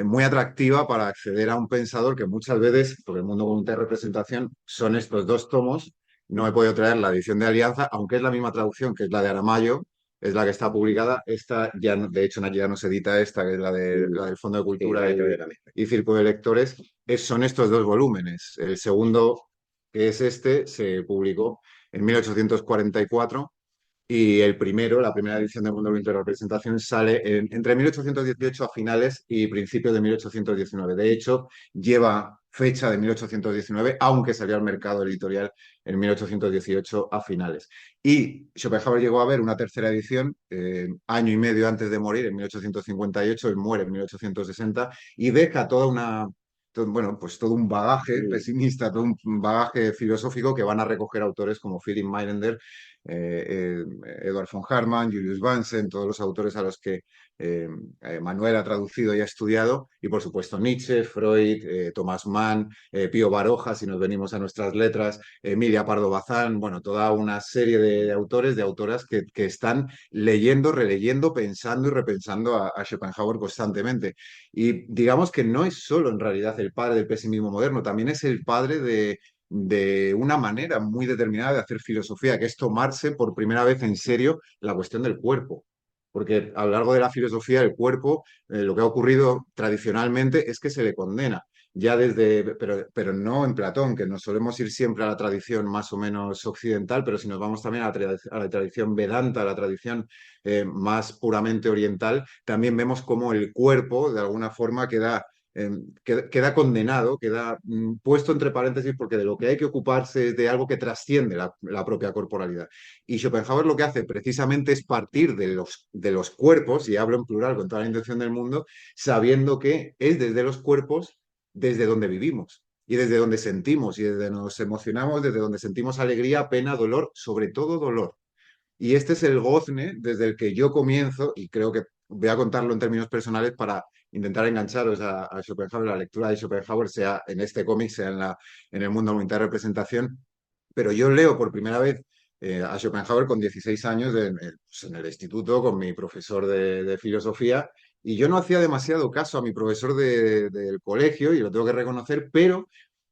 muy atractiva para acceder a un pensador que muchas veces, porque el mundo común de representación, son estos dos tomos. No he podido traer la edición de Alianza, aunque es la misma traducción, que es la de Aramayo, es la que está publicada. Esta ya, de hecho, ya no se edita esta, que es la del Fondo de sí, la Cultura letra de la mezcla. y Círculo de Lectores. Son estos dos volúmenes. El segundo, que es este, se publicó en 1844 y el primero, la primera edición del Mundo de la Interrepresentación, sale entre 1818 a finales y principios de 1819. De hecho, lleva fecha de 1819, aunque salió al mercado editorial en 1818 a finales. Y Schopenhauer llegó a ver una tercera edición año y medio antes de morir, en 1858, él muere en 1860, y deja bueno, pues todo un bagaje Mm, pesimista, todo un bagaje filosófico que van a recoger autores como Philip Meinander, Edward von Harman, Julius Bansen, todos los autores a los que Manuel ha traducido y ha estudiado, y por supuesto Nietzsche, Freud, Thomas Mann, Pío Baroja, si nos venimos a nuestras letras, Emilia Pardo Bazán, bueno, toda una serie de autores, de autoras que están leyendo, releyendo, pensando y repensando a Schopenhauer constantemente. Y digamos que no es solo en realidad el padre del pesimismo moderno, también es el padre de una manera muy determinada de hacer filosofía, que es tomarse por primera vez en serio la cuestión del cuerpo. Porque a lo largo de la filosofía, el cuerpo, lo que ha ocurrido tradicionalmente es que se le condena. Ya pero no en Platón, que nos solemos ir siempre a la tradición más o menos occidental, pero si nos vamos también a la tradición Vedanta, a la tradición más puramente oriental, también vemos cómo el cuerpo, de alguna forma, queda condenado, queda puesto entre paréntesis porque de lo que hay que ocuparse es de algo que trasciende la propia corporalidad. Y Schopenhauer lo que hace precisamente es partir de los cuerpos, y hablo en plural con toda la intención del mundo, sabiendo que es desde los cuerpos desde donde vivimos. Y desde donde sentimos, y desde donde nos emocionamos, desde donde sentimos alegría, pena, dolor, sobre todo dolor. Y este es el gozne desde el que yo comienzo, y creo que voy a contarlo en términos personales para intentar engancharos a Schopenhauer, la lectura de Schopenhauer, sea en este cómic, sea en el mundo de representación. Pero yo leo por primera vez a Schopenhauer con 16 años pues, en el instituto con mi profesor de filosofía, y yo no hacía demasiado caso a mi profesor del colegio, y lo tengo que reconocer, pero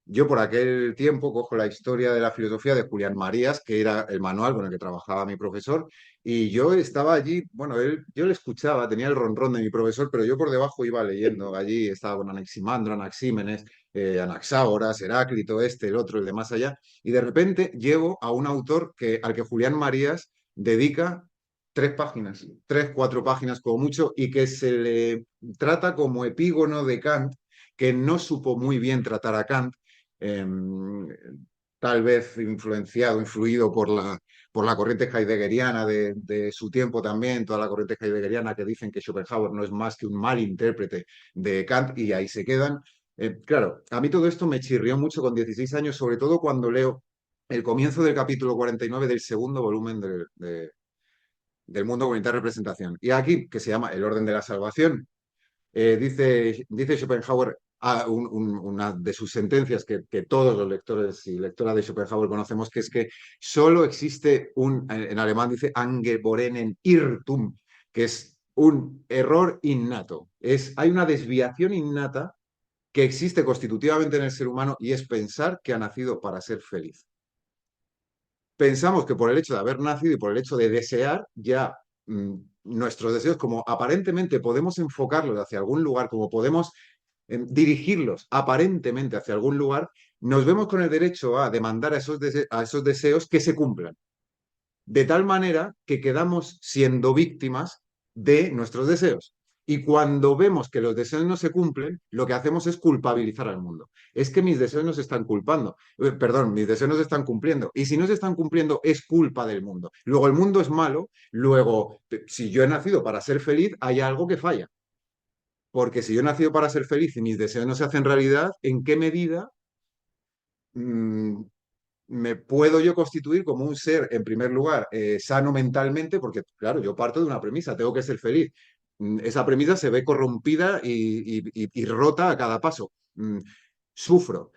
yo por aquel tiempo cojo la historia de la filosofía de Julián Marías, que era el manual con el que trabajaba mi profesor, y yo estaba allí, bueno, yo le escuchaba, tenía el ronrón de mi profesor, pero yo por debajo iba leyendo. Allí estaba con Anaximandro, Anaxímenes, Anaxágoras, Heráclito, este, el otro, el de más allá, y de repente llego a un autor al que Julián Marías dedica 3 páginas, 3, 4 páginas como mucho, y que se le trata como epígono de Kant, que no supo muy bien tratar a Kant, eh, tal vez influido por la corriente heideggeriana de su tiempo también, toda la corriente heideggeriana que dicen que Schopenhauer no es más que un mal intérprete de Kant y ahí se quedan. Claro, a mí todo esto me chirrió mucho con 16 años, sobre todo cuando leo el comienzo del capítulo 49 del segundo volumen del Mundo con Representación. Y aquí, que se llama El orden de la salvación, dice Schopenhauer, una de sus sentencias que todos los lectores y lectoras de Schopenhauer conocemos, que es que solo existe en alemán dice angeborenen Irrtum, que es un error innato. Hay una desviación innata que existe constitutivamente en el ser humano y es pensar que ha nacido para ser feliz. Pensamos que por el hecho de haber nacido y por el hecho de desear, ya nuestros deseos, como aparentemente podemos enfocarlos hacia algún lugar, como podemos dirigirlos aparentemente hacia algún lugar, nos vemos con el derecho a demandar a esos deseos que se cumplan. De tal manera que quedamos siendo víctimas de nuestros deseos. Y cuando vemos que los deseos no se cumplen, lo que hacemos es culpabilizar al mundo. Es que mis deseos no se están culpando. Perdón, mis deseos no se están cumpliendo. Y si no se están cumpliendo, es culpa del mundo. Luego el mundo es malo. Luego, si yo he nacido para ser feliz, hay algo que falla. Porque si yo he nacido para ser feliz y mis deseos no se hacen realidad, ¿en qué medida mmm, me puedo yo constituir como un ser, en primer lugar, sano mentalmente? Porque, claro, yo parto de una premisa, tengo que ser feliz. Esa premisa se ve corrompida y rota a cada paso. Sufro,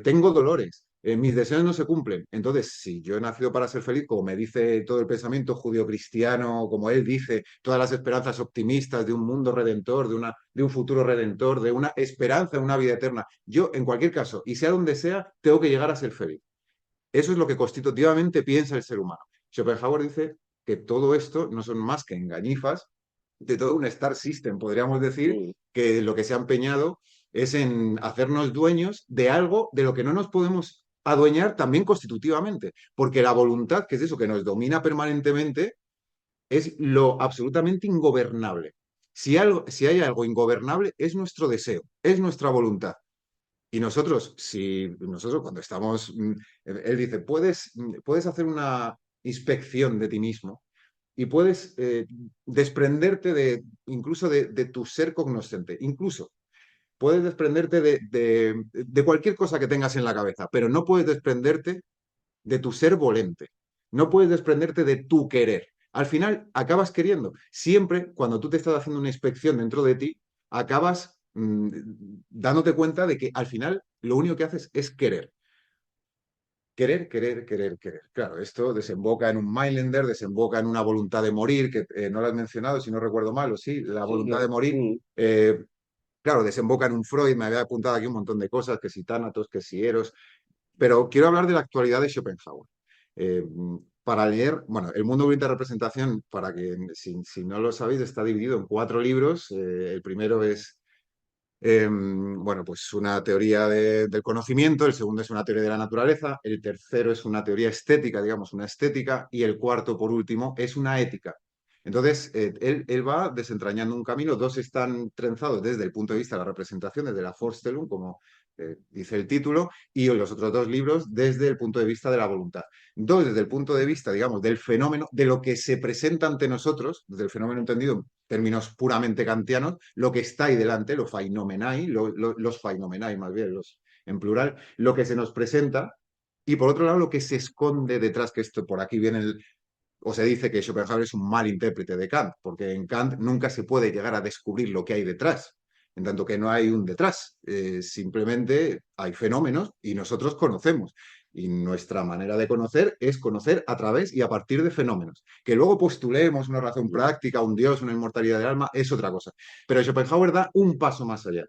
tengo dolores, mis deseos no se cumplen. Entonces, si yo he nacido para ser feliz, como me dice todo el pensamiento judio-cristiano, como él dice, todas las esperanzas optimistas de un mundo redentor, de un futuro redentor, de una esperanza en una vida eterna, yo, en cualquier caso, y sea donde sea, tengo que llegar a ser feliz. Eso es lo que constitutivamente piensa el ser humano. Schopenhauer dice que todo esto no son más que engañifas de todo un star system, podríamos decir, Mm. que lo que se ha empeñado es en hacernos dueños de algo de lo que no nos podemos adueñar también constitutivamente, porque la voluntad, que es eso que nos domina permanentemente, es lo absolutamente ingobernable. Si hay algo ingobernable, es nuestro deseo, es nuestra voluntad. Y nosotros, si nosotros cuando estamos, él dice, puedes hacer una inspección de ti mismo y puedes desprenderte incluso de tu ser cognoscente, incluso puedes desprenderte de cualquier cosa que tengas en la cabeza, pero no puedes desprenderte de tu ser volente, no puedes desprenderte de tu querer. Al final acabas queriendo. Siempre cuando tú te estás haciendo una inspección dentro de ti, acabas dándote cuenta de que al final lo único que haces es querer. Querer, querer, querer, querer. Claro, esto desemboca en un Mindlander, desemboca en una voluntad de morir, que no lo has mencionado, si no recuerdo mal, o sí, la Sí, voluntad sí. de morir. Mm. Claro, desemboca en un Freud, me había apuntado aquí un montón de cosas, que si Tánatos, que si Eros, pero quiero hablar de la actualidad de Schopenhauer. Eh, para leer, bueno, El mundo de representación, para que si no lo sabéis, está dividido en 4 libros. El primero es bueno, pues una teoría del conocimiento, el segundo es una teoría de la naturaleza, el tercero es una teoría estética, digamos, una estética, y el cuarto, por último, es una ética. Entonces, él va desentrañando un camino, dos están trenzados desde el punto de vista de la representación, desde la Vorstellung, como dice el título, y los otros 2 libros desde el punto de vista de la voluntad. Dos desde el punto de vista, digamos, del fenómeno, de lo que se presenta ante nosotros, desde el fenómeno entendido en términos puramente kantianos, lo que está ahí delante, lo fainomenai, los fainomenai más bien, en plural, lo que se nos presenta, y por otro lado lo que se esconde detrás, que esto por aquí viene o se dice que Schopenhauer es un mal intérprete de Kant, porque en Kant nunca se puede llegar a descubrir lo que hay detrás, en tanto que no hay un detrás, simplemente hay fenómenos y nosotros conocemos. Y nuestra manera de conocer es conocer a través y a partir de fenómenos. Que luego postulemos una razón práctica, un Dios, una inmortalidad del alma, es otra cosa. Pero Schopenhauer da un paso más allá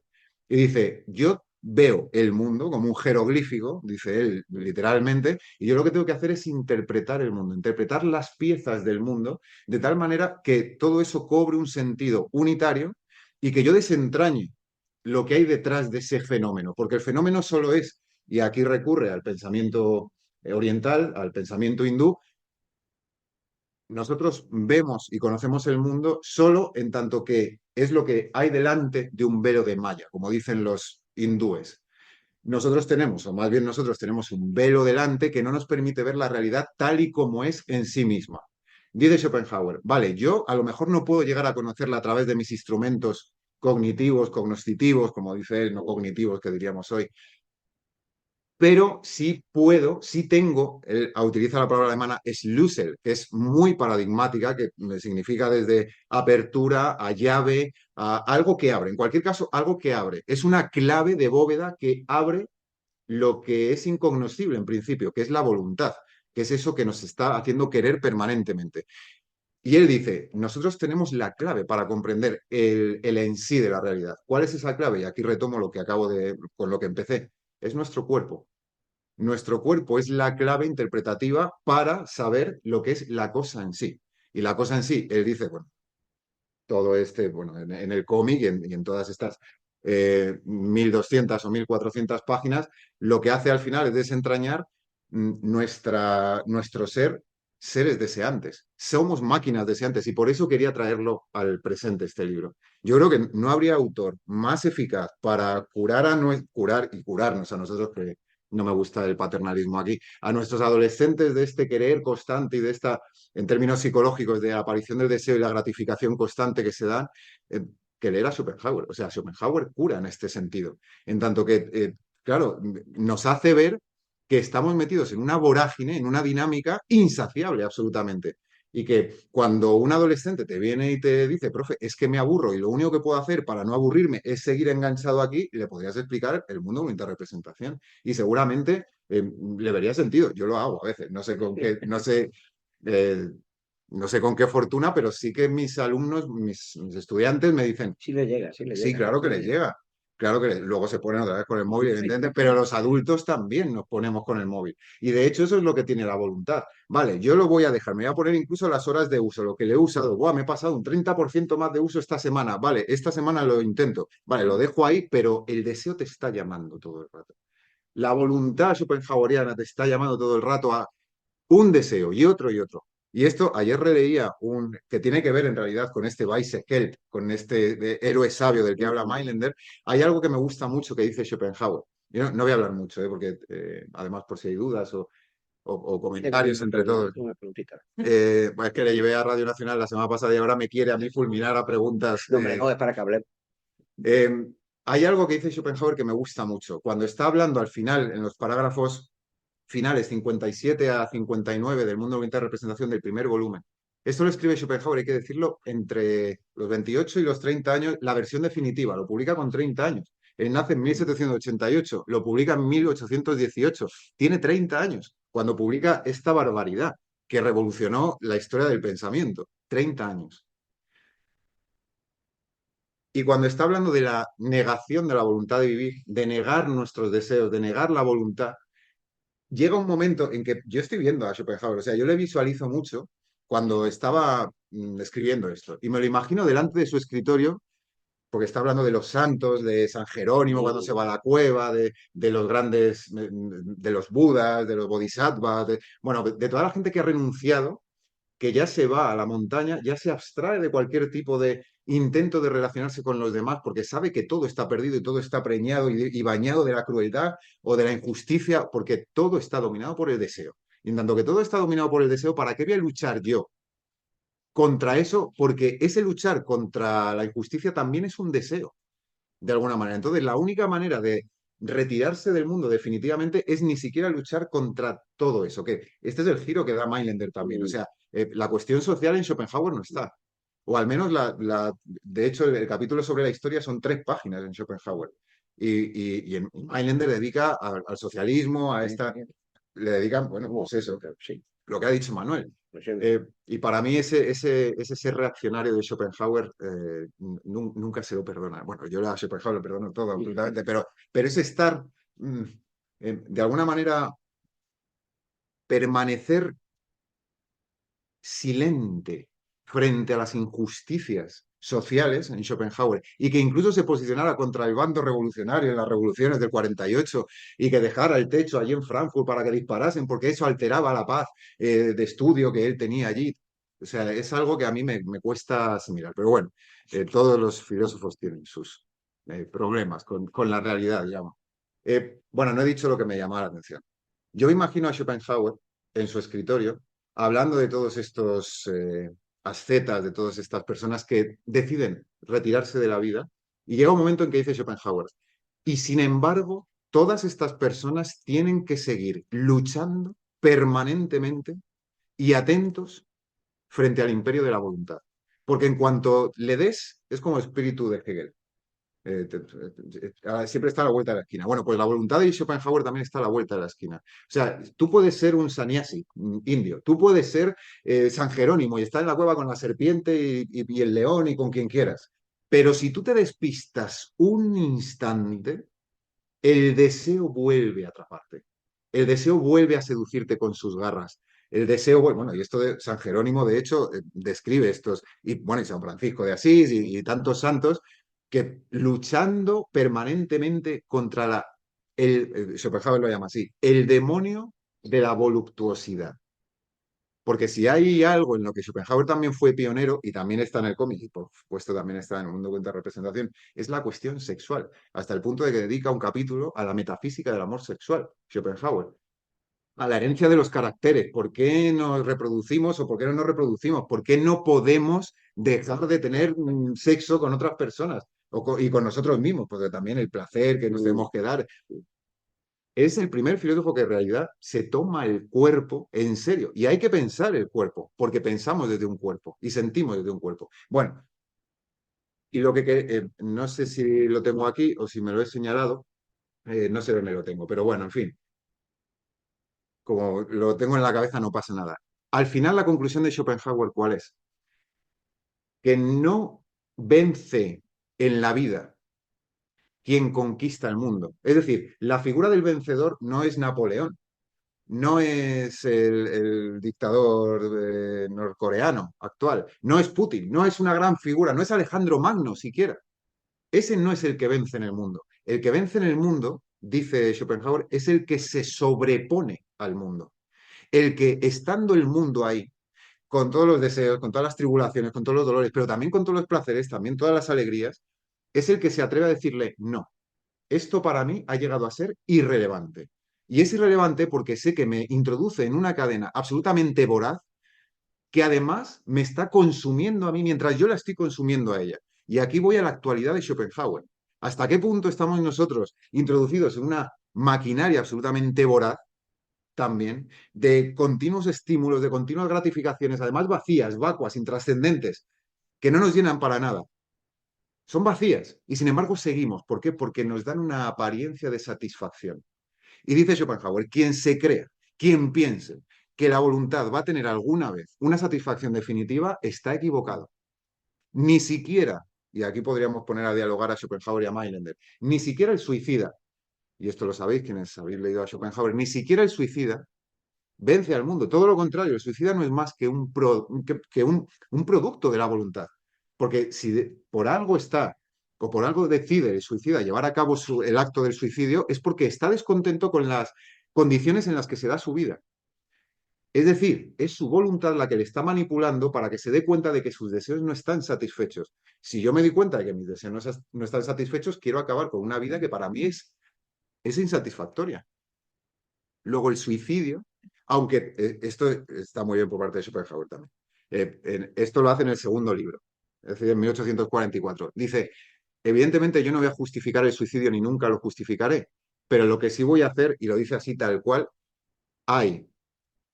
y dice, yo veo el mundo como un jeroglífico, dice él literalmente, y yo lo que tengo que hacer es interpretar el mundo, interpretar las piezas del mundo de tal manera que todo eso cobre un sentido unitario y que yo desentrañe lo que hay detrás de ese fenómeno, porque el fenómeno solo es, y aquí recurre al pensamiento oriental, al pensamiento hindú, nosotros vemos y conocemos el mundo solo en tanto que es lo que hay delante de un velo de malla, como dicen los hindúes. Nosotros tenemos, o más bien nosotros tenemos un velo delante que no nos permite ver la realidad tal y como es en sí misma. Dice Schopenhauer, vale, yo a lo mejor no puedo llegar a conocerla a través de mis instrumentos cognitivos, cognoscitivos, como dice él, no cognitivos que diríamos hoy, pero sí puedo, sí tengo, él utiliza la palabra alemana Schlüssel, que es muy paradigmática, que significa desde apertura a llave, a algo que abre. En cualquier caso, algo que abre. Es una clave de bóveda que abre lo que es incognoscible en principio, que es la voluntad, que es eso que nos está haciendo querer permanentemente. Y él dice, nosotros tenemos la clave para comprender el en sí de la realidad. ¿Cuál es esa clave? Y aquí retomo lo que acabo de, con lo que empecé. Es nuestro cuerpo. Nuestro cuerpo es la clave interpretativa para saber lo que es la cosa en sí. Y la cosa en sí, él dice, bueno, todo este, bueno, en el cómic y en todas estas 1.200 o 1.400 páginas, lo que hace al final es desentrañar nuestro ser, seres deseantes. Somos máquinas deseantes y por eso quería traerlo al presente este libro. Yo creo que no habría autor más eficaz para curar y curarnos a nosotros, que no me gusta el paternalismo aquí, a nuestros adolescentes de este querer constante y de esta en términos psicológicos de aparición del deseo y la gratificación constante que se dan, que leer a Schopenhauer. O sea, Schopenhauer cura en este sentido, en tanto que, claro, nos hace ver que estamos metidos en una vorágine, en una dinámica insaciable absolutamente. Y que cuando un adolescente te viene y te dice, profe, es que me aburro y lo único que puedo hacer para no aburrirme es seguir enganchado aquí, le podrías explicar el mundo de una interrepresentación. Y seguramente le vería sentido. Yo lo hago a veces, no sé con qué, eh, no sé con qué fortuna, pero sí que mis alumnos, mis estudiantes me dicen, Sí le sí, llega, claro sí que le les llega. llega. Claro que luego se ponen otra vez con el móvil, Sí, evidentemente, pero los adultos también nos ponemos con el móvil. Y de hecho eso es lo que tiene la voluntad. Vale, yo lo voy a dejar, me voy a poner incluso las horas de uso, lo que le he usado. Buah, me he pasado un 30% más de uso esta semana. Vale, esta semana lo intento. Vale, lo dejo ahí, pero el deseo te está llamando todo el rato. La voluntad schopenhaueriana te está llamando todo el rato a un deseo y otro y otro. Y esto ayer releía un que tiene que ver en realidad con este Weisse-Kelt, con este héroe sabio del que habla Mailänder. Hay algo que me gusta mucho que dice Schopenhauer. Yo no voy a hablar mucho, porque además por si hay dudas o comentarios entre todos. Una preguntita. Pues es que le llevé a Radio Nacional la semana pasada y ahora me quiere a mí fulminar a preguntas. No, hombre, no, es para que hablemos. Eh, Hay algo que dice Schopenhauer que me gusta mucho. Cuando está hablando al final, en los parágrafos finales 57 a 59 del mundo de la interrepresentación del primer volumen. Esto lo escribe Schopenhauer, hay que decirlo, entre los 28 y los 30 años, la versión definitiva, lo publica con 30 años. Él nace en 1788, lo publica en 1818, tiene 30 años cuando publica esta barbaridad que revolucionó la historia del pensamiento. 30 años. Y cuando está hablando de la negación de la voluntad de vivir, de negar nuestros deseos, de negar la voluntad, llega un momento en que yo estoy viendo a Schopenhauer, o sea, yo le visualizo mucho cuando estaba escribiendo esto y me lo imagino delante de su escritorio porque está hablando de los santos, de San Jerónimo cuando se va a la cueva, de los grandes, de los Budas, de los Bodhisattvas, bueno, de toda la gente que ha renunciado, que ya se va a la montaña, ya se abstrae de cualquier tipo de intento de relacionarse con los demás, porque sabe que todo está perdido y todo está preñado y bañado de la crueldad o de la injusticia, porque todo está dominado por el deseo. Y en tanto que todo está dominado por el deseo, ¿para qué voy a luchar yo contra eso? Porque ese luchar contra la injusticia también es un deseo, de alguna manera. Entonces, la única manera de retirarse del mundo definitivamente es ni siquiera luchar contra todo eso, que este es el giro que da Mailänder también. O sea, la cuestión social en Schopenhauer no está. O al menos de hecho, el capítulo sobre la historia son 3 páginas en Schopenhauer. Y en Mailänder dedica al socialismo, a esta, le dedican, bueno, pues eso, sí, lo que ha dicho Manuel. Y para mí ese ser reaccionario de Schopenhauer nunca se lo perdona. Bueno, yo a Schopenhauer le perdono todo, absolutamente, pero ese estar, mm, de alguna manera, permanecer silente frente a las injusticias sociales en Schopenhauer y que incluso se posicionara contra el bando revolucionario en las revoluciones del 48 y que dejara el techo allí en Frankfurt para que disparasen porque eso alteraba la paz de estudio que él tenía allí. O sea, es algo que a mí me cuesta asimilar. Pero bueno, todos los filósofos tienen sus problemas con la realidad, digamos. Bueno, no he dicho lo que me llamaba la atención. Yo imagino a Schopenhauer en su escritorio hablando de todos estos ascetas, de todas estas personas que deciden retirarse de la vida, y llega un momento en que dice Schopenhauer, y sin embargo, todas estas personas tienen que seguir luchando permanentemente y atentos frente al imperio de la voluntad. Porque en cuanto le des, es como el espíritu de Hegel. Siempre está a la vuelta de la esquina. Bueno, pues la voluntad de Schopenhauer también está a la vuelta de la esquina. O sea, tú puedes ser un sannyasi indio, tú puedes ser San Jerónimo y estar en la cueva con la serpiente y el león y con quien quieras. Pero si tú te despistas un instante, el deseo vuelve a atraparte. El deseo vuelve a seducirte con sus garras. El deseo, bueno, y esto de San Jerónimo, de hecho, describe estos, y bueno, y San Francisco de Asís y tantos santos, que luchando permanentemente contra Schopenhauer lo llama así, el demonio de la voluptuosidad. Porque si hay algo en lo que Schopenhauer también fue pionero, y también está en el cómic, y por supuesto también está en el mundo cuenta representación, es la cuestión sexual, hasta el punto de que dedica un capítulo a la metafísica del amor sexual, Schopenhauer, a la herencia de los caracteres, por qué nos reproducimos o por qué no nos reproducimos, por qué no podemos dejar de tener sexo con otras personas y con nosotros mismos, porque también el placer que nos tenemos que dar. Es el primer filósofo que en realidad se toma el cuerpo en serio. Y hay que pensar el cuerpo, porque pensamos desde un cuerpo y sentimos desde un cuerpo. Bueno, y no sé si lo tengo aquí o si me lo he señalado, no sé dónde lo tengo, pero bueno, en fin, como lo tengo en la cabeza no pasa nada. Al final la conclusión de Schopenhauer, ¿cuál es? Que no vence en la vida quien conquista el mundo. Es decir, la figura del vencedor no es Napoleón, no es el dictador norcoreano actual, no es Putin, no es una gran figura, no es Alejandro Magno siquiera. Ese no es el que vence en el mundo. El que vence en el mundo, dice Schopenhauer, es el que se sobrepone al mundo. El que estando el mundo ahí, con todos los deseos, con todas las tribulaciones, con todos los dolores, pero también con todos los placeres, también todas las alegrías, es el que se atreve a decirle no. Esto para mí ha llegado a ser irrelevante. Y es irrelevante porque sé que me introduce en una cadena absolutamente voraz que además me está consumiendo a mí mientras yo la estoy consumiendo a ella. Y aquí voy a la actualidad de Schopenhauer. ¿Hasta qué punto estamos nosotros introducidos en una maquinaria absolutamente voraz también de continuos estímulos, de continuas gratificaciones, además vacías, vacuas, intrascendentes, que no nos llenan para nada? Son vacías y sin embargo seguimos. ¿Por qué? Porque nos dan una apariencia de satisfacción. Y dice Schopenhauer, quien se crea, quien piense que la voluntad va a tener alguna vez una satisfacción definitiva, está equivocado. Ni siquiera, y aquí podríamos poner a dialogar a Schopenhauer y a Mailänder, ni siquiera el suicida, y esto lo sabéis quienes habéis leído a Schopenhauer, ni siquiera el suicida vence al mundo. Todo lo contrario, el suicida no es más que un producto de la voluntad. Porque si por algo está o por algo decide el suicida llevar a cabo el acto del suicidio, es porque está descontento con las condiciones en las que se da su vida. Es decir, es su voluntad la que le está manipulando para que se dé cuenta de que sus deseos no están satisfechos. Si yo me di cuenta de que mis deseos no están satisfechos, quiero acabar con una vida que para mí es insatisfactoria. Luego el suicidio, aunque esto está muy bien por parte de Schopenhauer también. Esto lo hace en el segundo libro, es decir, en 1844. Dice, evidentemente yo no voy a justificar el suicidio ni nunca lo justificaré, pero lo que sí voy a hacer, y lo dice así tal cual, hay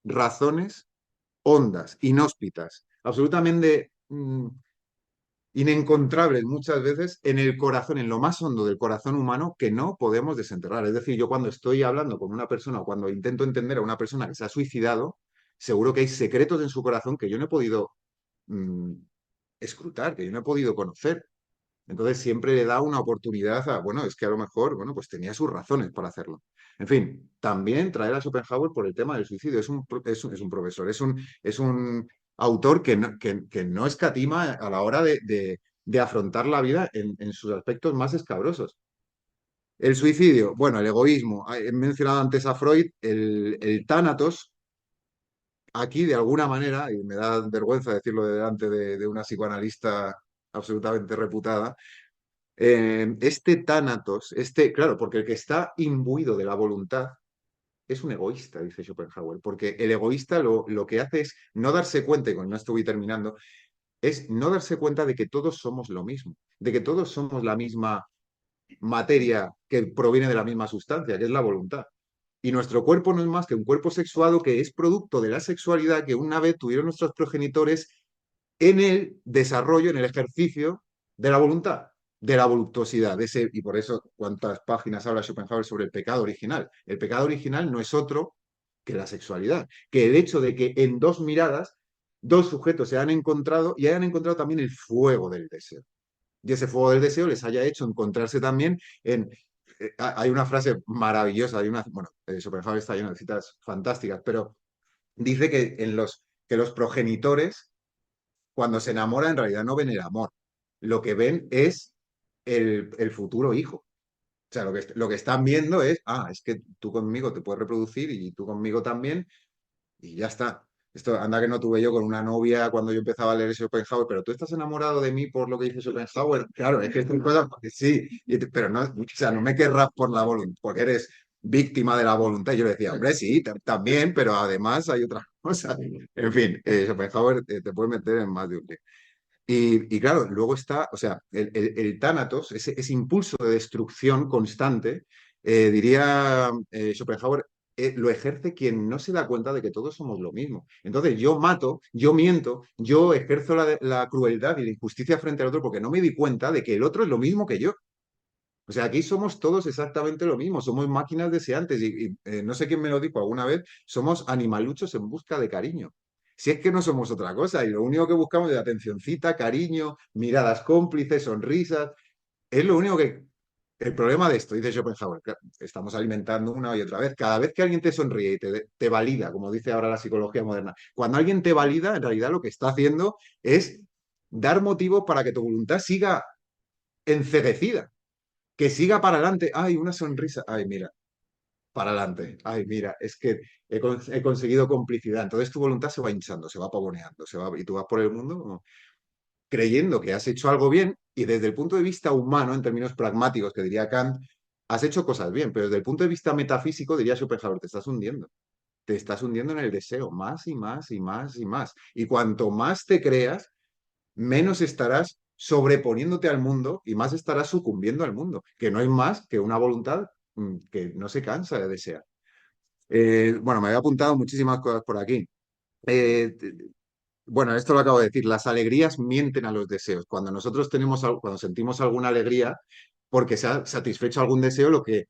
razones hondas, inhóspitas, absolutamente inencontrables muchas veces en el corazón, en lo más hondo del corazón humano, que no podemos desenterrar. Es decir, yo cuando estoy hablando con una persona o cuando intento entender a una persona que se ha suicidado, seguro que hay secretos en su corazón que yo no he podido mm, escrutar, que yo no he podido conocer. Entonces siempre le da una oportunidad a, bueno, es que a lo mejor, bueno, pues tenía sus razones para hacerlo. En fin, también traer a Schopenhauer por el tema del suicidio. Es un profesor, es un autor que no escatima a la hora de afrontar la vida en sus aspectos más escabrosos. El suicidio, bueno, el egoísmo. He mencionado antes a Freud, el tánatos. Aquí, de alguna manera, y me da vergüenza decirlo delante de una psicoanalista absolutamente reputada, este tánatos, claro, porque el que está imbuido de la voluntad es un egoísta, dice Schopenhauer, porque el egoísta lo que hace es no darse cuenta, y con esto voy terminando, es no darse cuenta de que todos somos lo mismo, de que todos somos la misma materia que proviene de la misma sustancia, que es la voluntad. Y nuestro cuerpo no es más que un cuerpo sexuado que es producto de la sexualidad que una vez tuvieron nuestros progenitores en el desarrollo, en el ejercicio de la voluntad, de la voluptuosidad. Y por eso, cuántas páginas habla Schopenhauer sobre el pecado original. El pecado original no es otro que la sexualidad, que el hecho de que en dos miradas dos sujetos se han encontrado y hayan encontrado también el fuego del deseo. Y ese fuego del deseo les haya hecho encontrarse también en... hay una frase maravillosa, bueno, Schopenhauer está lleno de citas fantásticas, pero dice que los progenitores cuando se enamora en realidad no ven el amor, lo que ven es el futuro hijo. O sea, lo que están viendo es que tú conmigo te puedes reproducir y tú conmigo también, y ya está. Esto, anda que no tuve yo con una novia cuando yo empezaba a leer Schopenhauer, pero tú estás enamorado de mí por lo que dice Schopenhauer. Claro, es que son cosas, sí, pero no, o sea, no me querrás por la voluntad, porque eres víctima de la voluntad. Y yo le decía, hombre, sí, también, pero además hay otras cosas. En fin, Schopenhauer te puede meter en más de un lío. Y claro, luego está, o sea, el tánatos, ese impulso de destrucción constante, diría Schopenhauer, lo ejerce quien no se da cuenta de que todos somos lo mismo. Entonces yo mato, yo miento, yo ejerzo la crueldad y la injusticia frente al otro porque no me di cuenta de que el otro es lo mismo que yo. O sea, aquí somos todos exactamente lo mismo, somos máquinas deseantes y no sé quién me lo dijo alguna vez, somos animaluchos en busca de cariño. Si es que no somos otra cosa y lo único que buscamos es atencioncita, cariño, miradas cómplices, sonrisas, es lo único que... El problema de esto, dice Schopenhauer, que estamos alimentando una y otra vez. Cada vez que alguien te sonríe y te valida, como dice ahora la psicología moderna, cuando alguien te valida, en realidad lo que está haciendo es dar motivos para que tu voluntad siga enceguecida, que siga para adelante. Ay, una sonrisa. Ay, mira, para adelante. Ay, mira, es que he conseguido complicidad. Entonces tu voluntad se va hinchando, se va pavoneando, y tú vas por el mundo como creyendo que has hecho algo bien y desde el punto de vista humano, en términos pragmáticos, que diría Kant, has hecho cosas bien, pero desde el punto de vista metafísico diría Schopenhauer, te estás hundiendo. Te estás hundiendo en el deseo, más y más y más y más. Y cuanto más te creas, menos estarás sobreponiéndote al mundo y más estarás sucumbiendo al mundo, que no hay más que una voluntad que no se cansa de desear. Bueno, me había apuntado muchísimas cosas por aquí. Eh, bueno, esto lo acabo de decir, las alegrías mienten a los deseos. Cuando nosotros cuando sentimos alguna alegría, porque se ha satisfecho algún deseo, lo que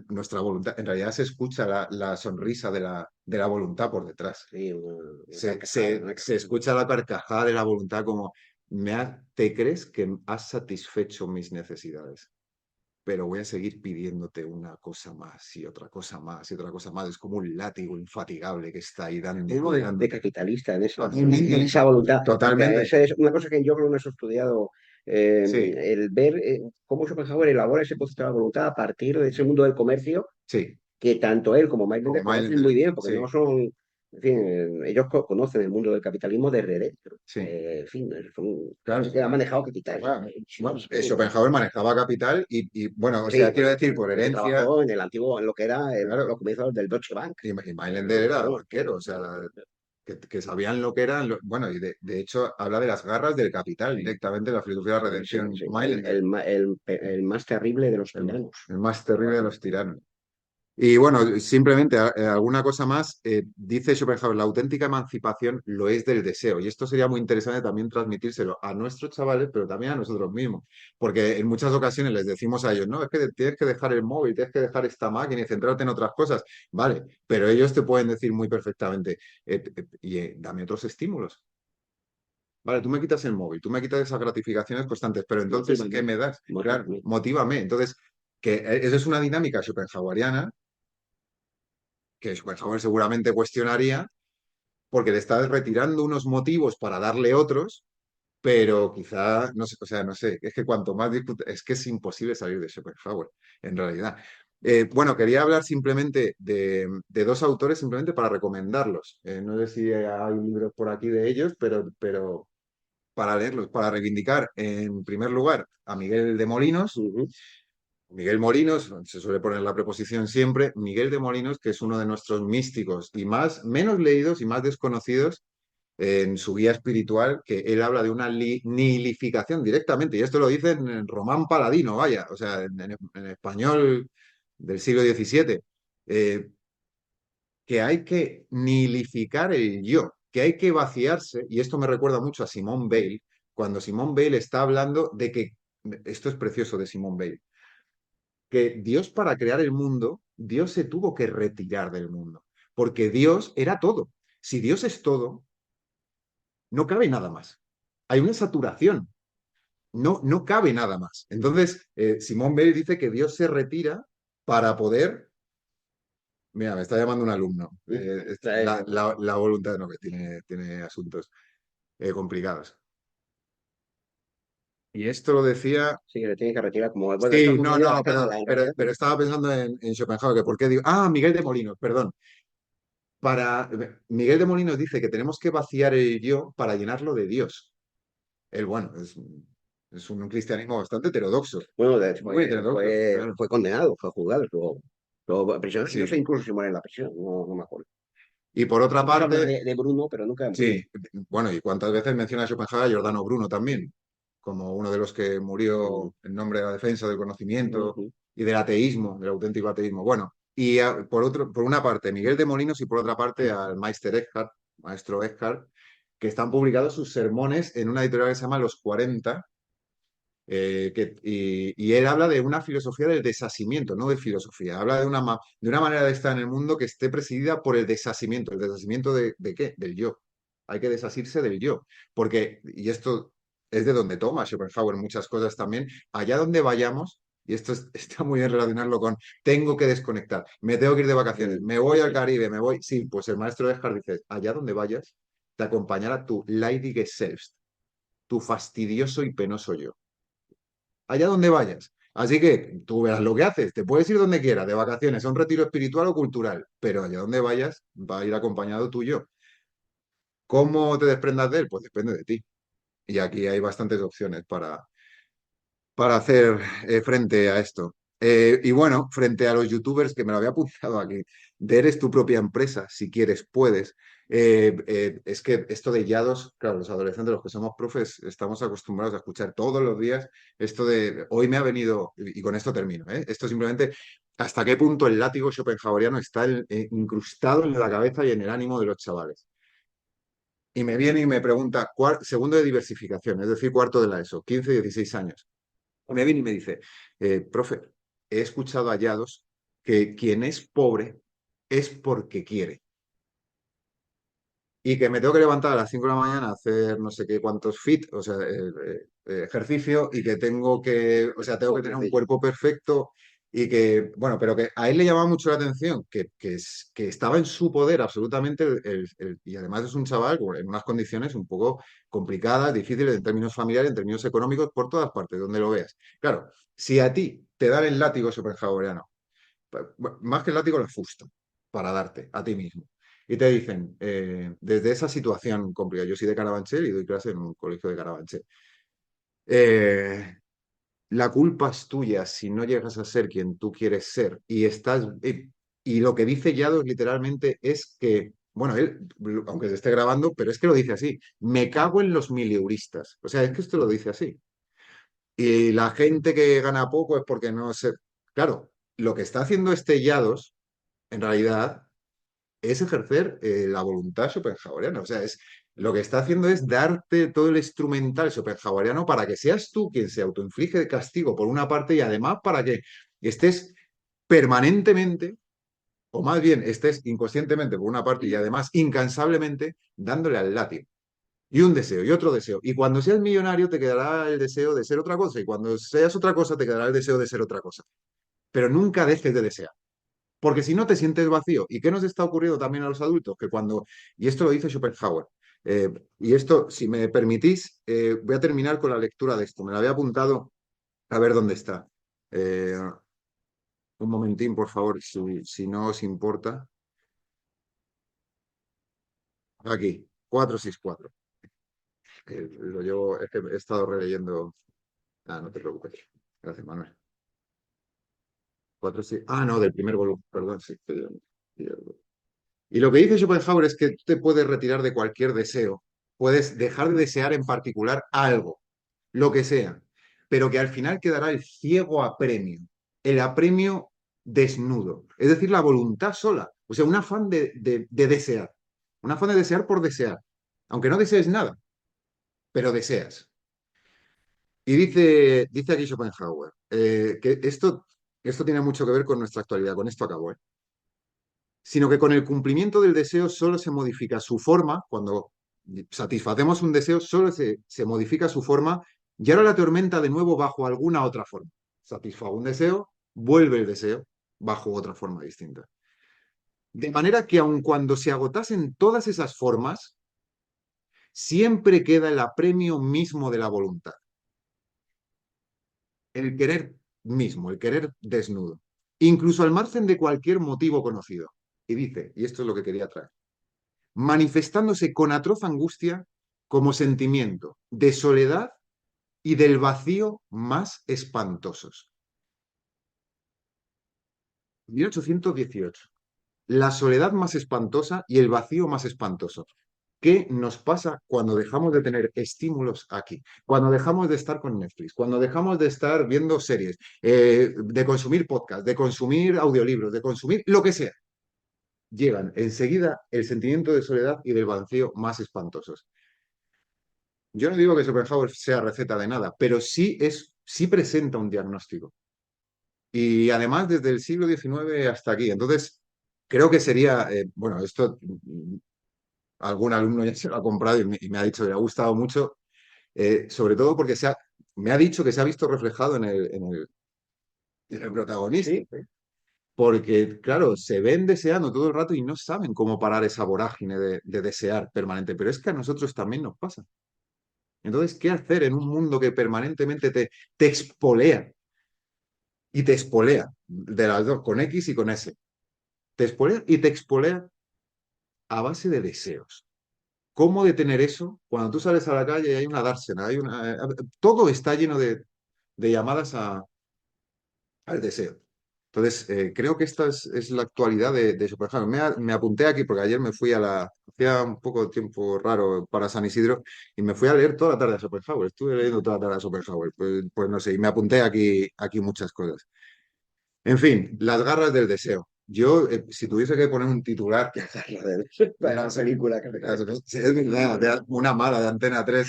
nuestra voluntad, en realidad se escucha la sonrisa de la voluntad por detrás. Sí, Se, carcajada, se, una se escucha la carcajada de la voluntad como, ¿te crees que has satisfecho mis necesidades? Pero voy a seguir pidiéndote una cosa más y otra cosa más y otra cosa más. Es como un látigo infatigable que está ahí mismo dándote, de dándote. capitalista en Sí, esa voluntad, porque totalmente. esa es una cosa que yo creo que no he estudiado, Sí, el ver cómo Schopenhauer elabora ese concepto de la voluntad a partir de ese mundo del comercio, sí. que tanto él como Mike Como conocen muy Mindler, bien, porque sí, no son, en fin, ellos conocen el mundo del capitalismo desde dentro. sí. En fin, son cosas Claro. que ha manejado Capital. Bueno, bueno, Schopenhauer manejaba capital bueno, o sea, Sí, quiero decir, por porque herencia, trabajó en el antiguo, en lo que era los claro, comienzos del Deutsche Bank. y Meilaender era Claro, banquero, o sea, que sabían lo que eran, bueno, y de hecho habla de las garras del capital directamente, la filosofía de la sí, redención, sí, Meilander, el más terrible de los el, tiranos. el más terrible de los tiranos. Y bueno, simplemente alguna cosa más. Dice Schopenhauer, la auténtica emancipación lo es del deseo. Y esto sería muy interesante también transmitírselo a nuestros chavales, pero también a nosotros mismos. Porque en muchas ocasiones les decimos a ellos, no, es que tienes que dejar el móvil, tienes que dejar esta máquina y centrarte en otras cosas. Vale, pero ellos te pueden decir muy perfectamente, dame otros estímulos. Vale, tú me quitas el móvil, tú me quitas esas gratificaciones constantes, pero entonces, ¿qué Motívame, me das? Claro, motívame. motívame. Entonces, que eso es una dinámica schopenhaueriana que Schopenhauer seguramente cuestionaría, porque le está retirando unos motivos para darle otros, pero quizá, no sé, o sea, no sé, es que cuanto más discute, es que es imposible salir de Schopenhauer, en realidad. Bueno, quería hablar simplemente de dos autores, simplemente para recomendarlos. No sé si hay libros por aquí de ellos, pero para leerlos, para reivindicar, en primer lugar, a Miguel de Molinos. Ujú. Miguel Molinos, se suele poner la preposición siempre, Miguel de Molinos, que es uno de nuestros místicos y menos leídos y más desconocidos en su guía espiritual, que él habla de una nihilificación directamente, y esto lo dice en Román Paladino, vaya, o sea, en español del siglo XVII, eh, que hay que nihilificar el yo, que hay que vaciarse, y esto me recuerda mucho a Simone Weil, cuando Simone Weil está hablando de que, esto es precioso de Simone Weil, que Dios para crear el mundo, Dios se tuvo que retirar del mundo, porque Dios era todo. Si Dios es todo, no cabe nada más. Hay una saturación, no cabe nada más. Entonces, Simón Weil dice que Dios se retira para poder... Mira, me está llamando un alumno. Trae- La voluntad no, que tiene asuntos complicados. Y esto lo decía... Sí, le tiene que retirar como, bueno, esto es Sí, como no, medio la no, perdón, cábala, en pero, realidad. pero estaba pensando en Schopenhauer, que por qué digo... Ah, Miguel de Molinos, perdón. Para Miguel de Molinos dice que tenemos que vaciar el yo para llenarlo de Dios. Él, bueno, es un cristianismo bastante heterodoxo, Bueno, muy heterodoxo, claro. fue condenado, fue juzgado, estuvo prisionero. No sé Sí. incluso si muere en la prisión, no me acuerdo. Y por otra Siempre se habla parte, de Bruno, pero nunca de Bruno. sí, bueno, ¿y cuántas veces menciona Schopenhauer a Giordano Bruno también? Como uno de los que Mm, murió en nombre de la defensa del conocimiento ujú. y del ateísmo, del auténtico ateísmo. Bueno, y por una parte Miguel de Molinos y por otra parte al Meister Eckhart, maestro Eckhart, que están publicados sus sermones en una editorial que se llama Los 40 y él habla de una filosofía del desasimiento, no de filosofía, habla de una manera de estar en el mundo que esté presidida por el desasimiento de qué? Del yo. Hay que desasirse del yo, porque, y esto es de donde toma Schopenhauer muchas cosas también, allá donde vayamos, y esto está muy bien relacionarlo con, tengo que desconectar, me tengo que ir de vacaciones, me voy Sí, al sí. Caribe, me voy, sí, pues el maestro Eckhart dice, allá donde vayas, te acompañará tu leidige Selbst, tu fastidioso y penoso yo allá donde vayas. Así que tú verás lo que haces, te puedes ir donde quieras, de vacaciones, a un retiro espiritual o cultural, pero allá donde vayas va a ir acompañado tuyo. ¿Cómo te desprendas de él? Pues depende de ti. Y aquí hay bastantes opciones para hacer frente a esto. Y bueno, frente a los youtubers, que me lo había apuntado aquí, de eres tu propia empresa, si quieres, puedes. Es que esto de yados, claro, los adolescentes, los que somos profes, estamos acostumbrados a escuchar todos los días esto de hoy me ha venido, y con esto termino, ¿eh? Esto simplemente, ¿hasta qué punto el látigo schopenhaueriano está incrustado en la cabeza y en el ánimo de los chavales? Y me viene y me pregunta, segundo de diversificación, es decir, cuarto de la ESO, 15, 16 años. Me viene y me dice, profe, he escuchado hallados que quien es pobre es porque quiere. Y que me tengo que levantar a las 5 de la mañana a hacer no sé qué cuántos fit, o sea, ejercicio, y que tengo que, o sea, tengo que tener un cuerpo perfecto y que, bueno, pero que a él le llamaba mucho la atención que estaba en su poder absolutamente, y además es un chaval en unas condiciones un poco complicadas, difíciles en términos familiares, en términos económicos, por todas partes, donde lo veas. Claro, si a ti te dan el látigo schopenhaueriano, más que el látigo, la fusta, para darte a ti mismo. Y te dicen, desde esa situación complicada, yo soy de Carabanchel y doy clase en un colegio de Carabanchel. Eh, la culpa es tuya si no llegas a ser quien tú quieres ser. Y lo que dice Yados literalmente es que, bueno, él, aunque se esté grabando, pero es que lo dice así, me cago en los mileuristas. O sea, es que esto lo dice así. Y la gente que gana poco es porque no se... Claro, lo que está haciendo este Yados en realidad es ejercer la voluntad schopenhaueriana. O sea, lo que está haciendo es darte todo el instrumental schopenhaueriano para que seas tú quien se autoinflige el castigo por una parte y además para que estés permanentemente, o más bien estés inconscientemente por una parte y además incansablemente dándole al látigo. Y un deseo, y otro deseo. Y cuando seas millonario te quedará el deseo de ser otra cosa, y cuando seas otra cosa te quedará el deseo de ser otra cosa. Pero nunca dejes de desear. Porque si no te sientes vacío. ¿Y qué nos está ocurriendo también a los adultos? Que cuando, y esto lo dice Schopenhauer, y esto, si me permitís, voy a terminar con la lectura de esto. Me lo había apuntado a ver dónde está. Eh, un momentín, por favor, si no os importa. Aquí, 464. Lo llevo, es que he estado releyendo. Ah, no te preocupes. Gracias, Manuel. Cuatro, sí. Ah, no, del primer volumen, perdón, sí. Y lo que dice Schopenhauer es que tú te puedes retirar de cualquier deseo, puedes dejar de desear en particular algo, lo que sea, pero que al final quedará el ciego apremio, el apremio desnudo, es decir, la voluntad sola, o sea, un afán de desear, un afán de desear por desear, aunque no desees nada, pero deseas. Y dice aquí Schopenhauer que esto tiene mucho que ver con nuestra actualidad, con esto acabo, sino que con el cumplimiento del deseo solo se modifica su forma, cuando satisfacemos un deseo, solo se modifica su forma y ahora la tormenta de nuevo bajo alguna otra forma. Satisfago un deseo, vuelve el deseo bajo otra forma distinta. De manera que aun cuando se agotasen todas esas formas, siempre queda el apremio mismo de la voluntad, el querer mismo, el querer desnudo, incluso al margen de cualquier motivo conocido. Y dice, y esto es lo que quería traer, manifestándose con atroz angustia como sentimiento de soledad y del vacío más espantosos. 1818. La soledad más espantosa y el vacío más espantoso. ¿Qué nos pasa cuando dejamos de tener estímulos aquí? Cuando dejamos de estar con Netflix, cuando dejamos de estar viendo series, de consumir podcasts, de consumir audiolibros, de consumir lo que sea. Llegan enseguida el sentimiento de soledad y del vacío más espantosos. Yo no digo que Schopenhauer sea receta de nada, pero sí presenta un diagnóstico. Y además desde el siglo XIX hasta aquí. Entonces, creo que sería, bueno, esto algún alumno ya se lo ha comprado y me ha dicho que le ha gustado mucho, sobre todo porque me ha dicho que se ha visto reflejado en el protagonista. Sí, Porque, claro, se ven deseando todo el rato y no saben cómo parar esa vorágine de desear permanente. Pero es que a nosotros también nos pasa. Entonces, ¿qué hacer en un mundo que permanentemente te expolea y te espolea de las dos, con X y con S? Te espolea y te expolea a base de deseos. ¿Cómo detener eso cuando tú sales a la calle y hay una dársena, todo está lleno de llamadas al deseo? Entonces, creo que esta es la actualidad de Schopenhauer. Me apunté aquí porque ayer me fui hacía un poco de tiempo raro para San Isidro y me fui a leer toda la tarde a Schopenhauer. Estuve leyendo toda la tarde a Schopenhauer. Pues no sé, y me apunté aquí muchas cosas. En fin, las garras del deseo. Yo, si tuviese que poner un titular, la película que sí, es verdad, una mala de Antena 3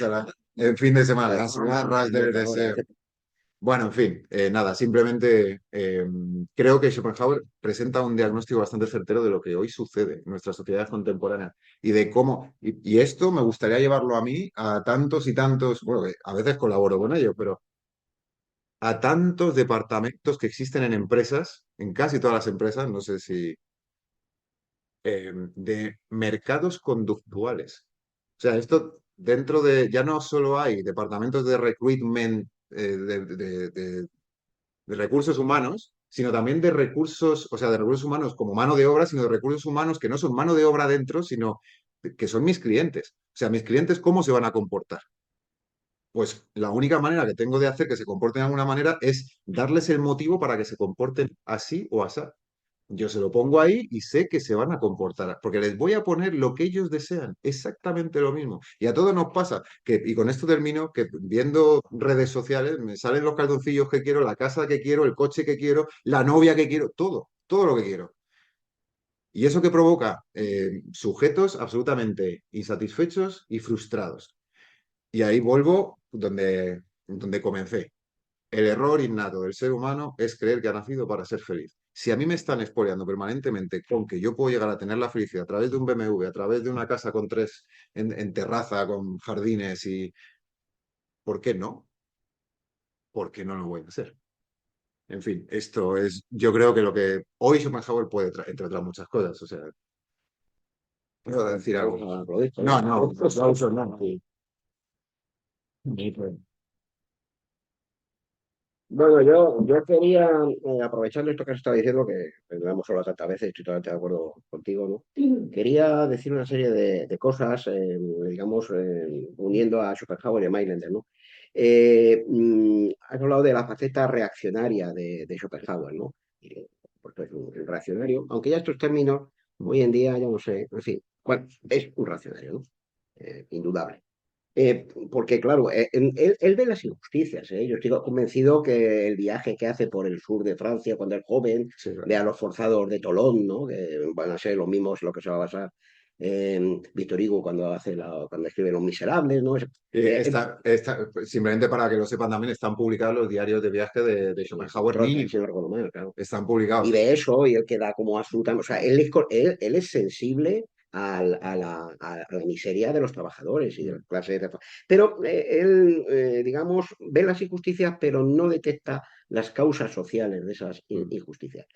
el fin de semana, las garras del deseo. Bueno, en fin, nada, simplemente creo que Schopenhauer presenta un diagnóstico bastante certero de lo que hoy sucede en nuestra sociedad contemporánea y de cómo, y esto me gustaría llevarlo a mí, a tantos y tantos, bueno, que a veces colaboro con ellos, pero a tantos departamentos que existen en empresas, en casi todas las empresas, no sé si, de mercados conductuales. O sea, esto dentro ya no solo hay departamentos de recruitment, de recursos humanos, sino también de recursos, o sea, de recursos humanos como mano de obra, sino de recursos humanos que no son mano de obra dentro, sino que son mis clientes. O sea, mis clientes, ¿cómo se van a comportar? Pues la única manera que tengo de hacer que se comporten de alguna manera es darles el motivo para que se comporten así o así. Yo se lo pongo ahí y sé que se van a comportar, porque les voy a poner lo que ellos desean, exactamente lo mismo. Y a todos nos pasa, y con esto termino, que viendo redes sociales me salen los calzoncillos que quiero, la casa que quiero, el coche que quiero, la novia que quiero, todo lo que quiero. ¿Y eso que provoca? Sujetos absolutamente insatisfechos y frustrados. Y ahí vuelvo donde comencé. El error innato del ser humano es creer que ha nacido para ser feliz. Si a mí me están expoliando permanentemente con que yo puedo llegar a tener la felicidad a través de un BMW, a través de una casa con tres en terraza, con jardines y... ¿Por qué no? ¿Por qué no lo voy a hacer? En fin, esto es, yo creo que lo que hoy Schopenhauer puede, entre otras muchas cosas, o sea, puedo decir Vamos algo. a aplaudir, No, no, aplausos no. Bueno, yo quería, aprovechando esto que has estado diciendo, que lo hemos hablado tantas veces, estoy totalmente de acuerdo contigo, ¿no? Quería decir una serie de cosas, digamos, uniendo a Schopenhauer y a Mailander, ¿no? Has hablado de la faceta reaccionaria de Schopenhauer, ¿no? Porque es un reaccionario, aunque ya estos términos, hoy en día, ya no sé, en fin, bueno, es un reaccionario, ¿no? Indudable. Porque, claro, él ve las injusticias, ¿eh? Yo estoy convencido que el viaje que hace por el sur de Francia cuando es joven, Sí, ve a los forzados de Tolón, ¿no? Que van a ser los mismos en lo que se va a basar Víctor Hugo cuando escribe Los Miserables, ¿no? simplemente para que lo sepan también, están publicados los diarios de viaje de Schopenhauer Trotsky, niño. si no recuerdo mal, claro. Están Y publicados. ve eso y él queda como absolutamente, o sea, él es sensible a la miseria de los trabajadores y de las clases de... Pero él, digamos, ve las injusticias, pero no detecta las causas sociales de esas injusticias.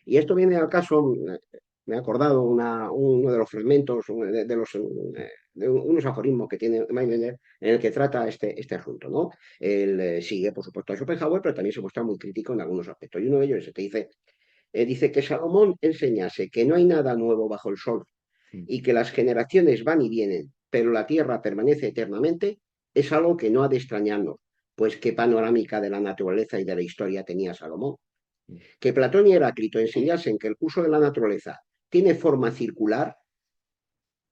Y esto viene al caso, me he acordado uno de los fragmentos de unos aforismos que tiene Maimonides en el que trata este asunto, ¿no? Él sigue, por supuesto, a Schopenhauer, pero también se muestra muy crítico en algunos aspectos. Y uno de ellos es el que dice que Salomón enseñase que no hay nada nuevo bajo el sol y que las generaciones van y vienen, pero la tierra permanece eternamente, es algo que no ha de extrañarnos, pues qué panorámica de la naturaleza y de la historia tenía Salomón. Que Platón y Heráclito enseñasen que el curso de la naturaleza tiene forma circular,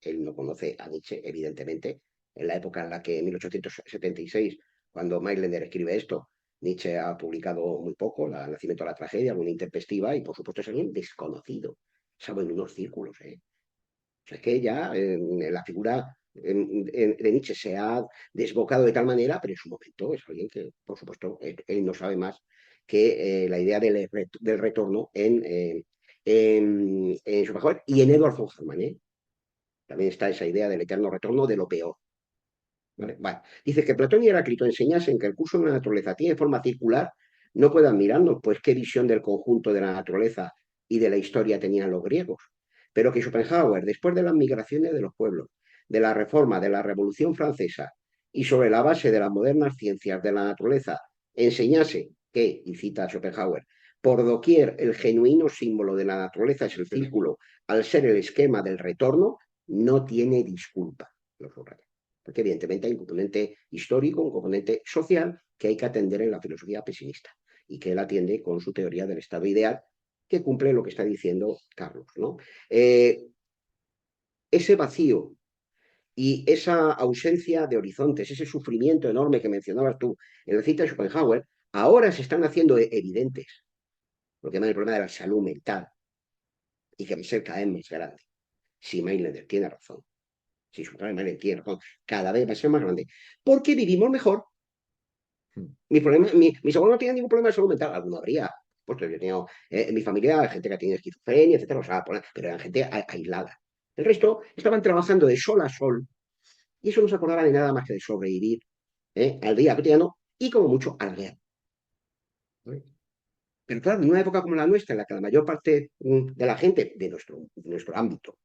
él no conoce a Nietzsche, evidentemente, en la época en la que, en 1876, cuando Mailander escribe esto, Nietzsche ha publicado muy poco, El nacimiento de la tragedia, alguna intempestiva, y por supuesto es alguien desconocido, salvo en unos círculos. O sea, es que ya la figura de Nietzsche se ha desbocado de tal manera, pero en su momento es alguien que, por supuesto, él no sabe más que la idea del retorno en Schopenhauer y en Edward von Hartmann. También está esa idea del eterno retorno de lo peor. ¿Vale? Vale. Dice que Platón y Heráclito enseñasen que el curso de la naturaleza tiene forma circular, no puedan mirarnos, pues qué visión del conjunto de la naturaleza y de la historia tenían los griegos. Pero que Schopenhauer, después de las migraciones de los pueblos, de la reforma, de la Revolución Francesa y sobre la base de las modernas ciencias de la naturaleza, enseñase que, y cita a Schopenhauer, por doquier el genuino símbolo de la naturaleza es el círculo, al ser el esquema del retorno, no tiene disculpa. Lo subraya. Porque evidentemente hay un componente histórico, un componente social que hay que atender en la filosofía pesimista y que él atiende con su teoría del estado ideal que cumple lo que está diciendo Carlos, ¿no? Ese vacío y esa ausencia de horizontes, ese sufrimiento enorme que mencionabas tú en la cita de Schopenhauer, ahora se están haciendo evidentes, lo que llaman el problema de la salud mental y que va a ser cada vez más grande. Si Mailander tiene razón, si su problema tiene razón, cada vez va a ser más grande, porque vivimos mejor. Mis abuelos no tenían ningún problema de salud mental, alguno habría. Pues yo he tenido en mi familia gente que ha tenido esquizofrenia, etcétera, o sea, pero eran gente aislada. El resto estaban trabajando de sol a sol y eso no se acordaba de nada más que de sobrevivir al día cotidiano y como mucho a la guerra. ¿Vale? Pero claro, en una época como la nuestra, en la que la mayor parte de la gente de nuestro ámbito,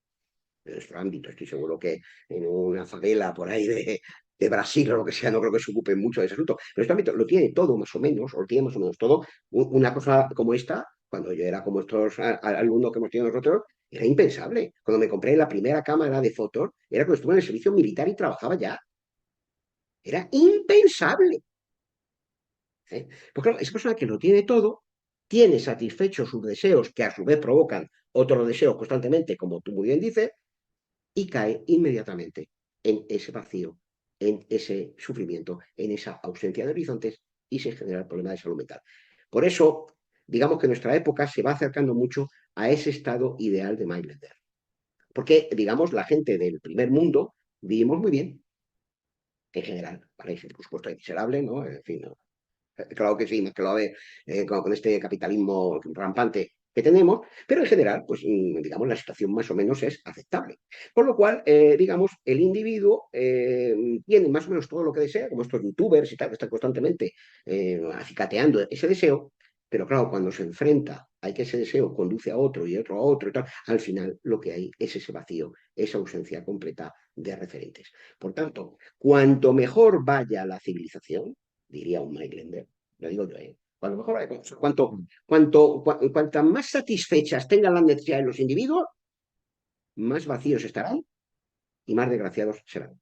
estoy seguro que en una favela por ahí de Brasil o lo que sea, no creo que se ocupen mucho de ese asunto, pero este ámbito lo tiene todo más o menos, o lo tiene más o menos todo. Una cosa como esta, cuando yo era como estos alumnos que hemos tenido nosotros, era impensable. Cuando me compré la primera cámara de fotos, era cuando estuve en el servicio militar y trabajaba ya. Era impensable. Pues claro, esa persona que lo tiene todo, tiene satisfechos sus deseos, que a su vez provocan otros deseos constantemente, como tú muy bien dices, y cae inmediatamente en ese vacío, en ese sufrimiento, en esa ausencia de horizontes y se genera el problema de salud mental. Por eso, digamos que nuestra época se va acercando mucho a ese estado ideal de Mailänder. Porque, digamos, la gente del primer mundo vivimos muy bien, en general. ¿Vale? Por supuesto, hay miserable, ¿no? En fin, ¿no? Claro que sí, más que lo ve con este capitalismo rampante que tenemos, pero en general, pues digamos, la situación más o menos es aceptable. Con lo cual, digamos, el individuo tiene más o menos todo lo que desea, como estos youtubers y tal, que están constantemente acicateando ese deseo, pero claro, cuando se enfrenta a que ese deseo conduce a otro y otro a otro y tal, al final lo que hay es ese vacío, esa ausencia completa de referentes. Por tanto, cuanto mejor vaya la civilización, diría un Mailänder, lo digo yo, ¿eh? Cuando mejor, cuantas más satisfechas tengan las necesidades de los individuos, más vacíos estarán y más desgraciados serán.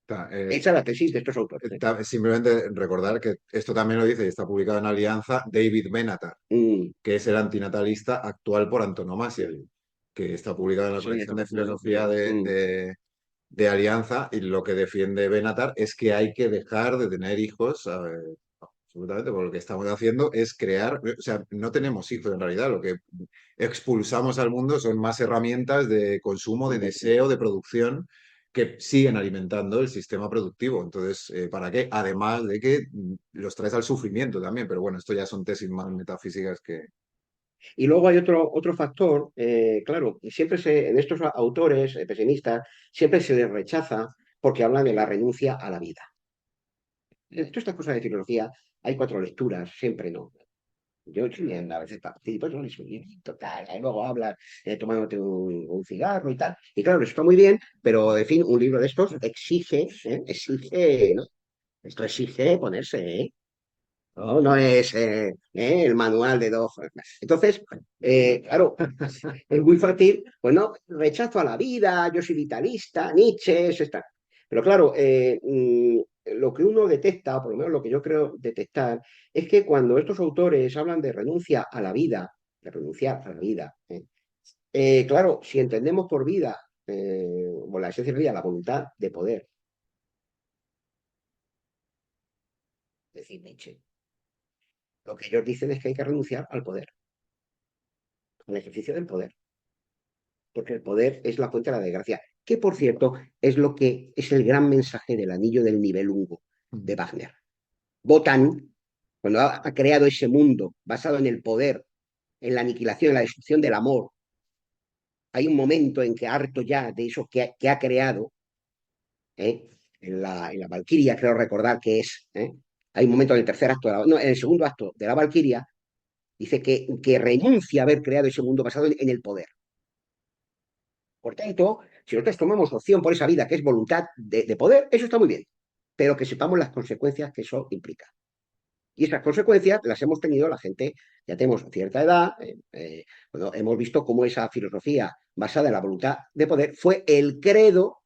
Ta- Esa es la tesis de estos autores. ¿Eh? Simplemente recordar que esto también lo dice y está publicado en Alianza David Benatar, Mm, que es el antinatalista actual por antonomasia, mm, que está publicado en la sí, colección de filosofía mm. de Alianza, y lo que defiende Benatar es que hay que dejar de tener hijos. Absolutamente, porque lo que estamos haciendo es crear, o sea, no tenemos hijos en realidad, lo que expulsamos al mundo son más herramientas de consumo, de deseo, de producción, que siguen alimentando el sistema productivo. Entonces, ¿para qué? Además de que los traes al sufrimiento también, pero bueno, esto ya son tesis más metafísicas que... Y luego hay otro factor, claro, en estos autores pesimistas siempre se les rechaza porque hablan de la renuncia a la vida. En todas estas cosas de filosofía hay cuatro lecturas, siempre no. Yo también a veces participo, no es un librito, tal, y luego hablas tomándote un cigarro y tal. Y claro, eso está muy bien, pero en fin, un libro de estos exige, ¿no? Esto exige ponerse, ¿eh? No, no es el manual de dos. Entonces, claro, es muy fácil, pues no, rechazo a la vida, yo soy vitalista, Nietzsche, eso está. Pero claro, lo que uno detecta, o por lo menos lo que yo creo detectar, es que cuando estos autores hablan de renuncia a la vida, de renunciar a la vida, claro, si entendemos por vida, o la esencia de la vida, la voluntad de poder, decir Nietzsche, lo que ellos dicen es que hay que renunciar al poder, al ejercicio del poder, porque el poder es la fuente de la desgracia, que por cierto es lo que es el gran mensaje del anillo del Nibelungo de Wagner. Wotan, cuando ha creado ese mundo basado en el poder, en la aniquilación, en la destrucción del amor, hay un momento en que harto ya de eso que ha creado, ¿eh? En la Valquiria, creo recordar que es, hay un momento en el tercer acto, no, en el segundo acto de la Valquiria, dice que renuncia a haber creado ese mundo basado en el poder. Por tanto, si nosotros tomamos opción por esa vida que es voluntad de poder, eso está muy bien, pero que sepamos las consecuencias que eso implica. Y esas consecuencias las hemos tenido la gente, ya tenemos cierta edad, bueno, hemos visto cómo esa filosofía basada en la voluntad de poder fue el credo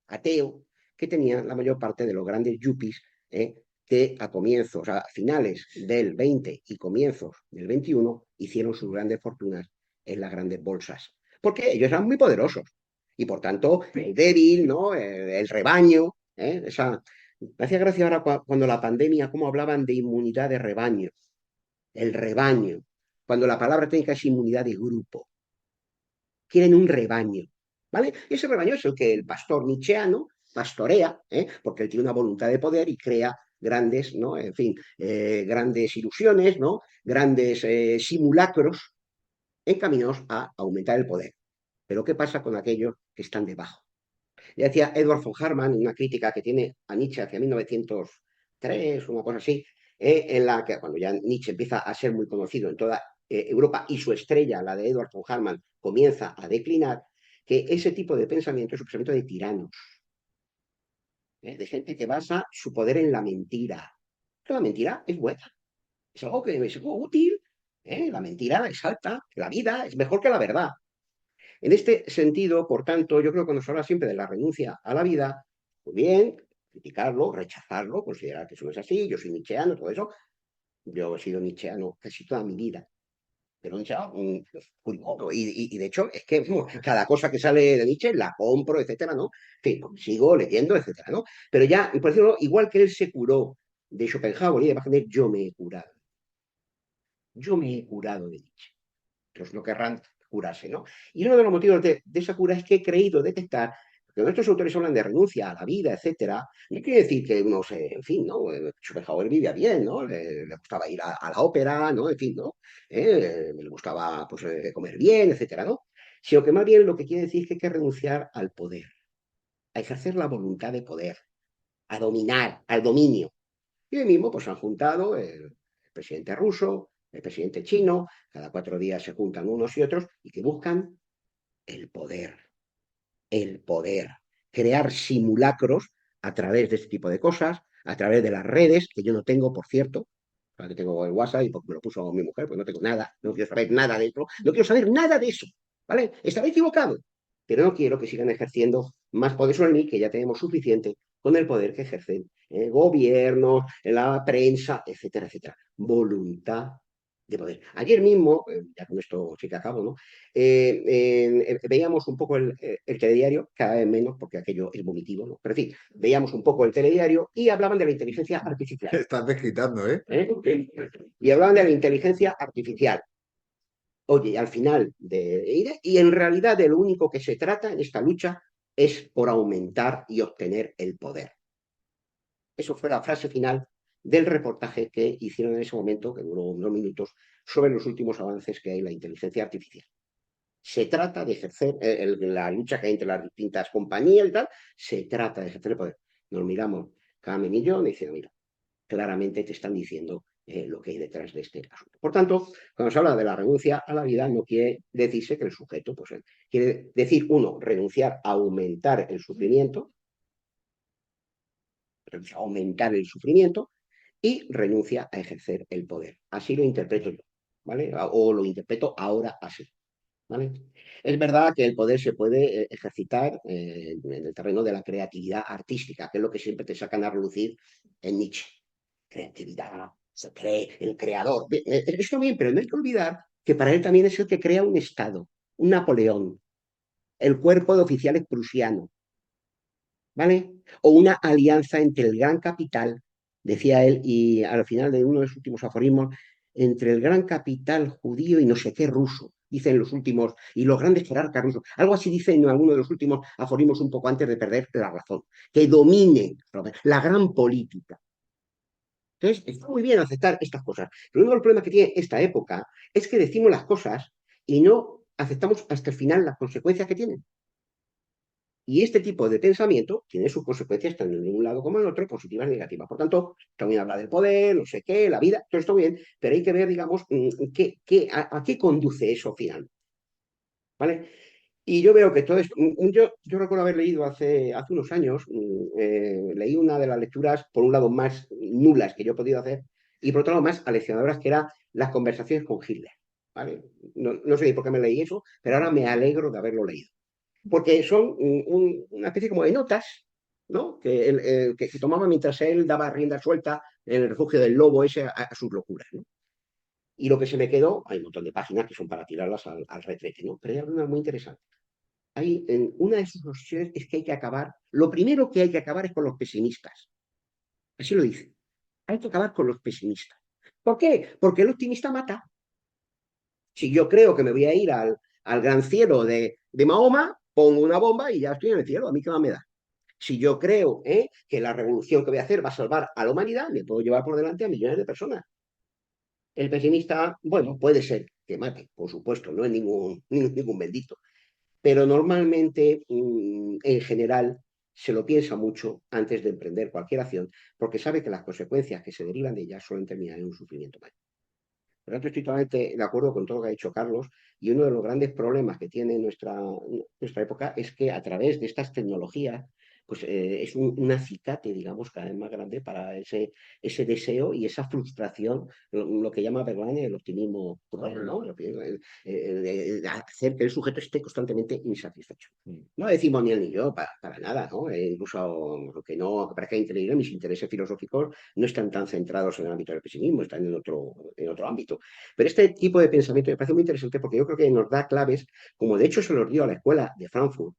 ateo que tenían la mayor parte de los grandes yuppies que a comienzos, a finales del 20 y comienzos del 21 hicieron sus grandes fortunas en las grandes bolsas. Porque ellos eran muy poderosos y por tanto el débil, ¿no? El rebaño, me hacía gracia ahora cuando la pandemia, cómo hablaban de inmunidad de rebaño, el rebaño, cuando la palabra técnica es inmunidad de grupo. Quieren un rebaño, ¿vale? Y ese rebaño es el que el pastor nietzscheano pastorea, porque él tiene una voluntad de poder y crea grandes, ¿no? En fin, grandes ilusiones, ¿no? Grandes simulacros encaminados a aumentar el poder. Pero ¿qué pasa con aquellos que están debajo? Ya decía Edward von Hartmann, una crítica que tiene a Nietzsche hacia 1903, una cosa así, en la que cuando ya Nietzsche empieza a ser muy conocido en toda Europa y su estrella, la de Edward von Hartmann, comienza a declinar, que ese tipo de pensamiento es un pensamiento de tiranos, de gente que basa su poder en la mentira. Que la mentira es buena, es algo que es algo útil, la mentira exalta, la vida es mejor que la verdad. En este sentido, por tanto, yo creo que nos habla siempre de la renuncia a la vida, muy bien, criticarlo, rechazarlo, considerar que eso no es así, yo soy nietzscheano, todo eso. Yo he sido nietzscheano casi toda mi vida, pero nietzscheano curioso. Y de hecho, es que cada cosa que sale de Nietzsche la compro, etcétera, ¿no? En fin, sigo leyendo, etcétera, ¿no? Pero ya, por decirlo, igual que él se curó de Schopenhauer y de Wagner, yo me he curado. Yo me he curado de Nietzsche. Entonces no querrán curarse, ¿no? Y uno de los motivos de esa cura es que he creído detectar que nuestros autores hablan de renuncia a la vida, etcétera. No quiere decir que uno se, en fin, ¿no? Schopenhauer vivía bien, ¿no? Le gustaba ir a la ópera, ¿no? En fin, ¿no? Le gustaba, pues, comer bien, etcétera, ¿no? Sino que más bien lo que quiere decir es que hay que renunciar al poder, a ejercer la voluntad de poder, a dominar, al dominio. Y hoy mismo pues han juntado el presidente ruso, el presidente chino, cada 4 días se juntan unos y otros y que buscan el poder, el poder, crear simulacros a través de este tipo de cosas, a través de las redes, que yo no tengo, por cierto, que tengo el WhatsApp y porque me lo puso mi mujer, pues no tengo nada, no quiero saber nada de eso, no quiero saber nada de eso, ¿vale? Estaba equivocado, pero no quiero que sigan ejerciendo más poder sobre mí, que ya tenemos suficiente con el poder que ejercen gobiernos, la prensa, etcétera, etcétera. Voluntad de poder. Ayer mismo, ya con esto sí que acabo, ¿no? Veíamos un poco el telediario, cada vez menos, porque aquello es vomitivo, ¿no? Pero en fin, veíamos un poco el telediario y hablaban de la inteligencia artificial. Estás desquitando, ¿eh? ¿Eh? Y hablaban de la inteligencia artificial. Oye, al final, y en realidad de lo único que se trata en esta lucha es por aumentar y obtener el poder. Eso fue la frase final del reportaje que hicieron en ese momento, que duró unos minutos, sobre los últimos avances que hay en la inteligencia artificial. Se trata de ejercer la lucha que hay entre las distintas compañías y tal, se trata de ejercer el poder. Nos miramos cada millón y diciendo, mira, claramente te están diciendo lo que hay detrás de este asunto. Por tanto, cuando se habla de la renuncia a la vida, no quiere decirse que el sujeto, pues quiere decir, uno, renunciar a aumentar el sufrimiento, aumentar el sufrimiento, y renuncia a ejercer el poder. Así lo interpreto yo, ¿vale? O lo interpreto ahora así. ¿Vale? Es verdad que el poder se puede ejercitar en el terreno de la creatividad artística, que es lo que siempre te sacan a relucir en Nietzsche. Creatividad, se cree el creador. Esto bien, pero no hay que olvidar que para él también es el que crea un Estado, un Napoleón, el cuerpo de oficiales prusianos, ¿vale? O una alianza entre el gran capital, decía él, y al final de uno de sus últimos aforismos, entre el gran capital judío y no sé qué ruso, dicen los últimos, y los grandes jerarcas rusos. Algo así dice en alguno de los últimos aforismos un poco antes de perder la razón, que domine la gran política. Entonces, está muy bien aceptar estas cosas. Pero uno de los problemas que tiene esta época es que decimos las cosas y no aceptamos hasta el final las consecuencias que tienen. Y este tipo de pensamiento tiene sus consecuencias tanto en un lado como en el otro, positivas y negativas. Por tanto, también habla del poder, no sé qué, la vida, todo esto bien, pero hay que ver, digamos, a qué conduce eso final. ¿Vale? Y yo veo que todo esto, yo recuerdo haber leído hace unos años, leí una de las lecturas, por un lado, más nulas que yo he podido hacer, y por otro lado, más aleccionadoras, que era las conversaciones con Hitler. ¿Vale? No sé por qué me leí eso, pero ahora me alegro de haberlo leído porque son una especie como de notas, ¿no? Que se tomaba mientras él daba rienda suelta en el refugio del lobo ese a sus locuras, ¿no? Y lo que se me quedó, hay un montón de páginas que son para tirarlas al retrete, ¿no? Pero hay alguna muy interesante. Una de sus obsesiones es que hay que acabar, lo primero que hay que acabar es con los pesimistas. Así lo dice. Hay que acabar con los pesimistas. ¿Por qué? Porque el optimista mata. Si yo creo que me voy a ir al gran cielo de Mahoma, pongo una bomba y ya estoy en el cielo. ¿A mí qué más me da? Si yo creo que la revolución que voy a hacer va a salvar a la humanidad, me puedo llevar por delante a millones de personas. El pesimista, bueno, puede ser que mate, por supuesto, no es ningún bendito, pero normalmente, en general, se lo piensa mucho antes de emprender cualquier acción, porque sabe que las consecuencias que se derivan de ella suelen terminar en un sufrimiento mayor. Por lo tanto, estoy totalmente de acuerdo con todo lo que ha dicho Carlos, y uno de los grandes problemas que tiene nuestra época es que a través de estas tecnologías, pues es un acicate, digamos, cada vez más grande para ese deseo y esa frustración, lo que llama Verlaine el optimismo cruel, ¿no? Hacer que el sujeto esté constantemente insatisfecho. No decimos ni él ni yo, para nada, ¿no? Incluso, aunque no parezca inteligente, mis intereses filosóficos no están tan centrados en el ámbito del pesimismo, están en otro ámbito. Pero este tipo de pensamiento me parece muy interesante porque yo creo que nos da claves, como de hecho se los dio a la escuela de Frankfurt,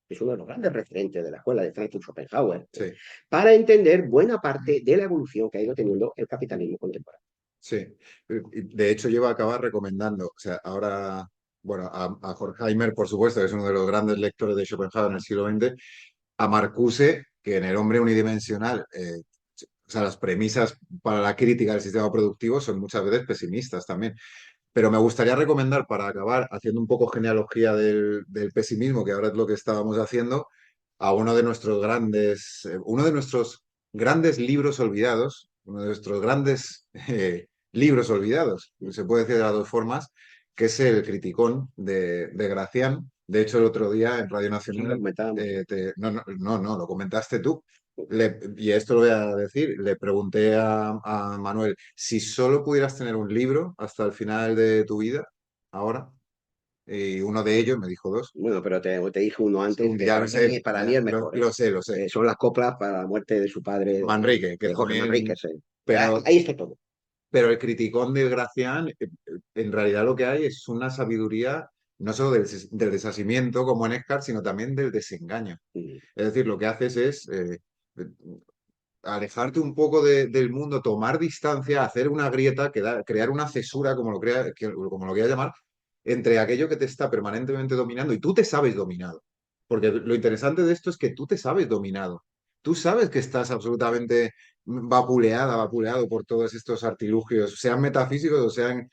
que es uno de los grandes referentes de la escuela de Frankfurt Schopenhauer, Sí. para entender buena parte de la evolución que ha ido teniendo el capitalismo contemporáneo. Sí, de hecho yo iba a acabar recomendando, o sea, ahora, bueno, a Horkheimer, por supuesto, que es uno de los grandes lectores de Schopenhauer en el siglo XX, a Marcuse, que en El hombre unidimensional, o sea, las premisas para la crítica del sistema productivo son muchas veces pesimistas también. Pero me gustaría recomendar, para acabar haciendo un poco genealogía del pesimismo, que ahora es lo que estábamos haciendo, a uno de nuestros grandes libros olvidados, uno de nuestros grandes libros olvidados, se puede decir de las dos formas, que es el Criticón de Gracián. De hecho, el otro día en Radio Sí, lo Nacional, comentábamos. no, lo comentaste tú. Y esto lo voy a decir, le pregunté a Manuel, si solo pudieras tener un libro hasta el final de tu vida, ahora, y uno de ellos, me dijo dos, Bueno, pero te dije uno antes que ya lo sé, para mí es mejor, ¿eh? lo sé, lo sé. Son las coplas para la muerte de su padre, Manrique, que de Jorge también, Manríquez. pero, Ahí está todo. pero el criticón de Gracián, en realidad lo que hay es una sabiduría no solo del desasimiento como en Eckhart, sino también del desengaño. Mm. Es decir, lo que haces es alejarte un poco del mundo, tomar distancia, hacer una grieta, crear una cesura, como lo quieras llamar, entre aquello que te está permanentemente dominando y tú te sabes dominado. Porque lo interesante de esto es que tú te sabes dominado. Tú sabes que estás absolutamente vapuleado por todos estos artilugios, sean metafísicos o sean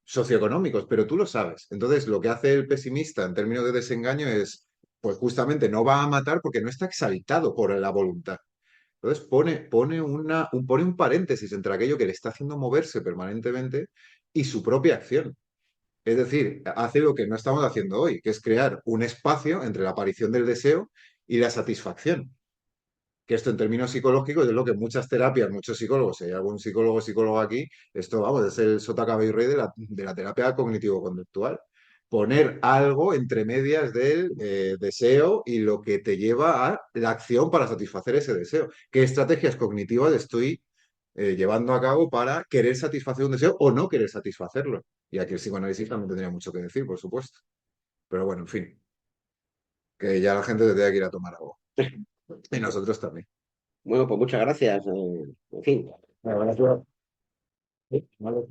socioeconómicos, pero tú lo sabes. Entonces, lo que hace el pesimista en términos de desengaño es, pues justamente no va a matar porque no está exaltado por la voluntad. Entonces pone un paréntesis entre aquello que le está haciendo moverse permanentemente y su propia acción. Es decir, hace lo que no estamos haciendo hoy, que es crear un espacio entre la aparición del deseo y la satisfacción. Que esto en términos psicológicos es lo que muchas terapias, muchos psicólogos, si hay algún psicólogo aquí, esto vamos, es el sota caballo y rey de la terapia cognitivo-conductual. Poner algo entre medias del deseo y lo que te lleva a la acción para satisfacer ese deseo. ¿Qué estrategias cognitivas estoy llevando a cabo para querer satisfacer un deseo o no querer satisfacerlo? Y aquí el psicoanálisis también tendría mucho que decir, por supuesto. Pero bueno, en fin, que ya la gente tendría que ir a tomar algo. Y nosotros también. Bueno, pues muchas gracias. En fin. Gracias. Sí, vale.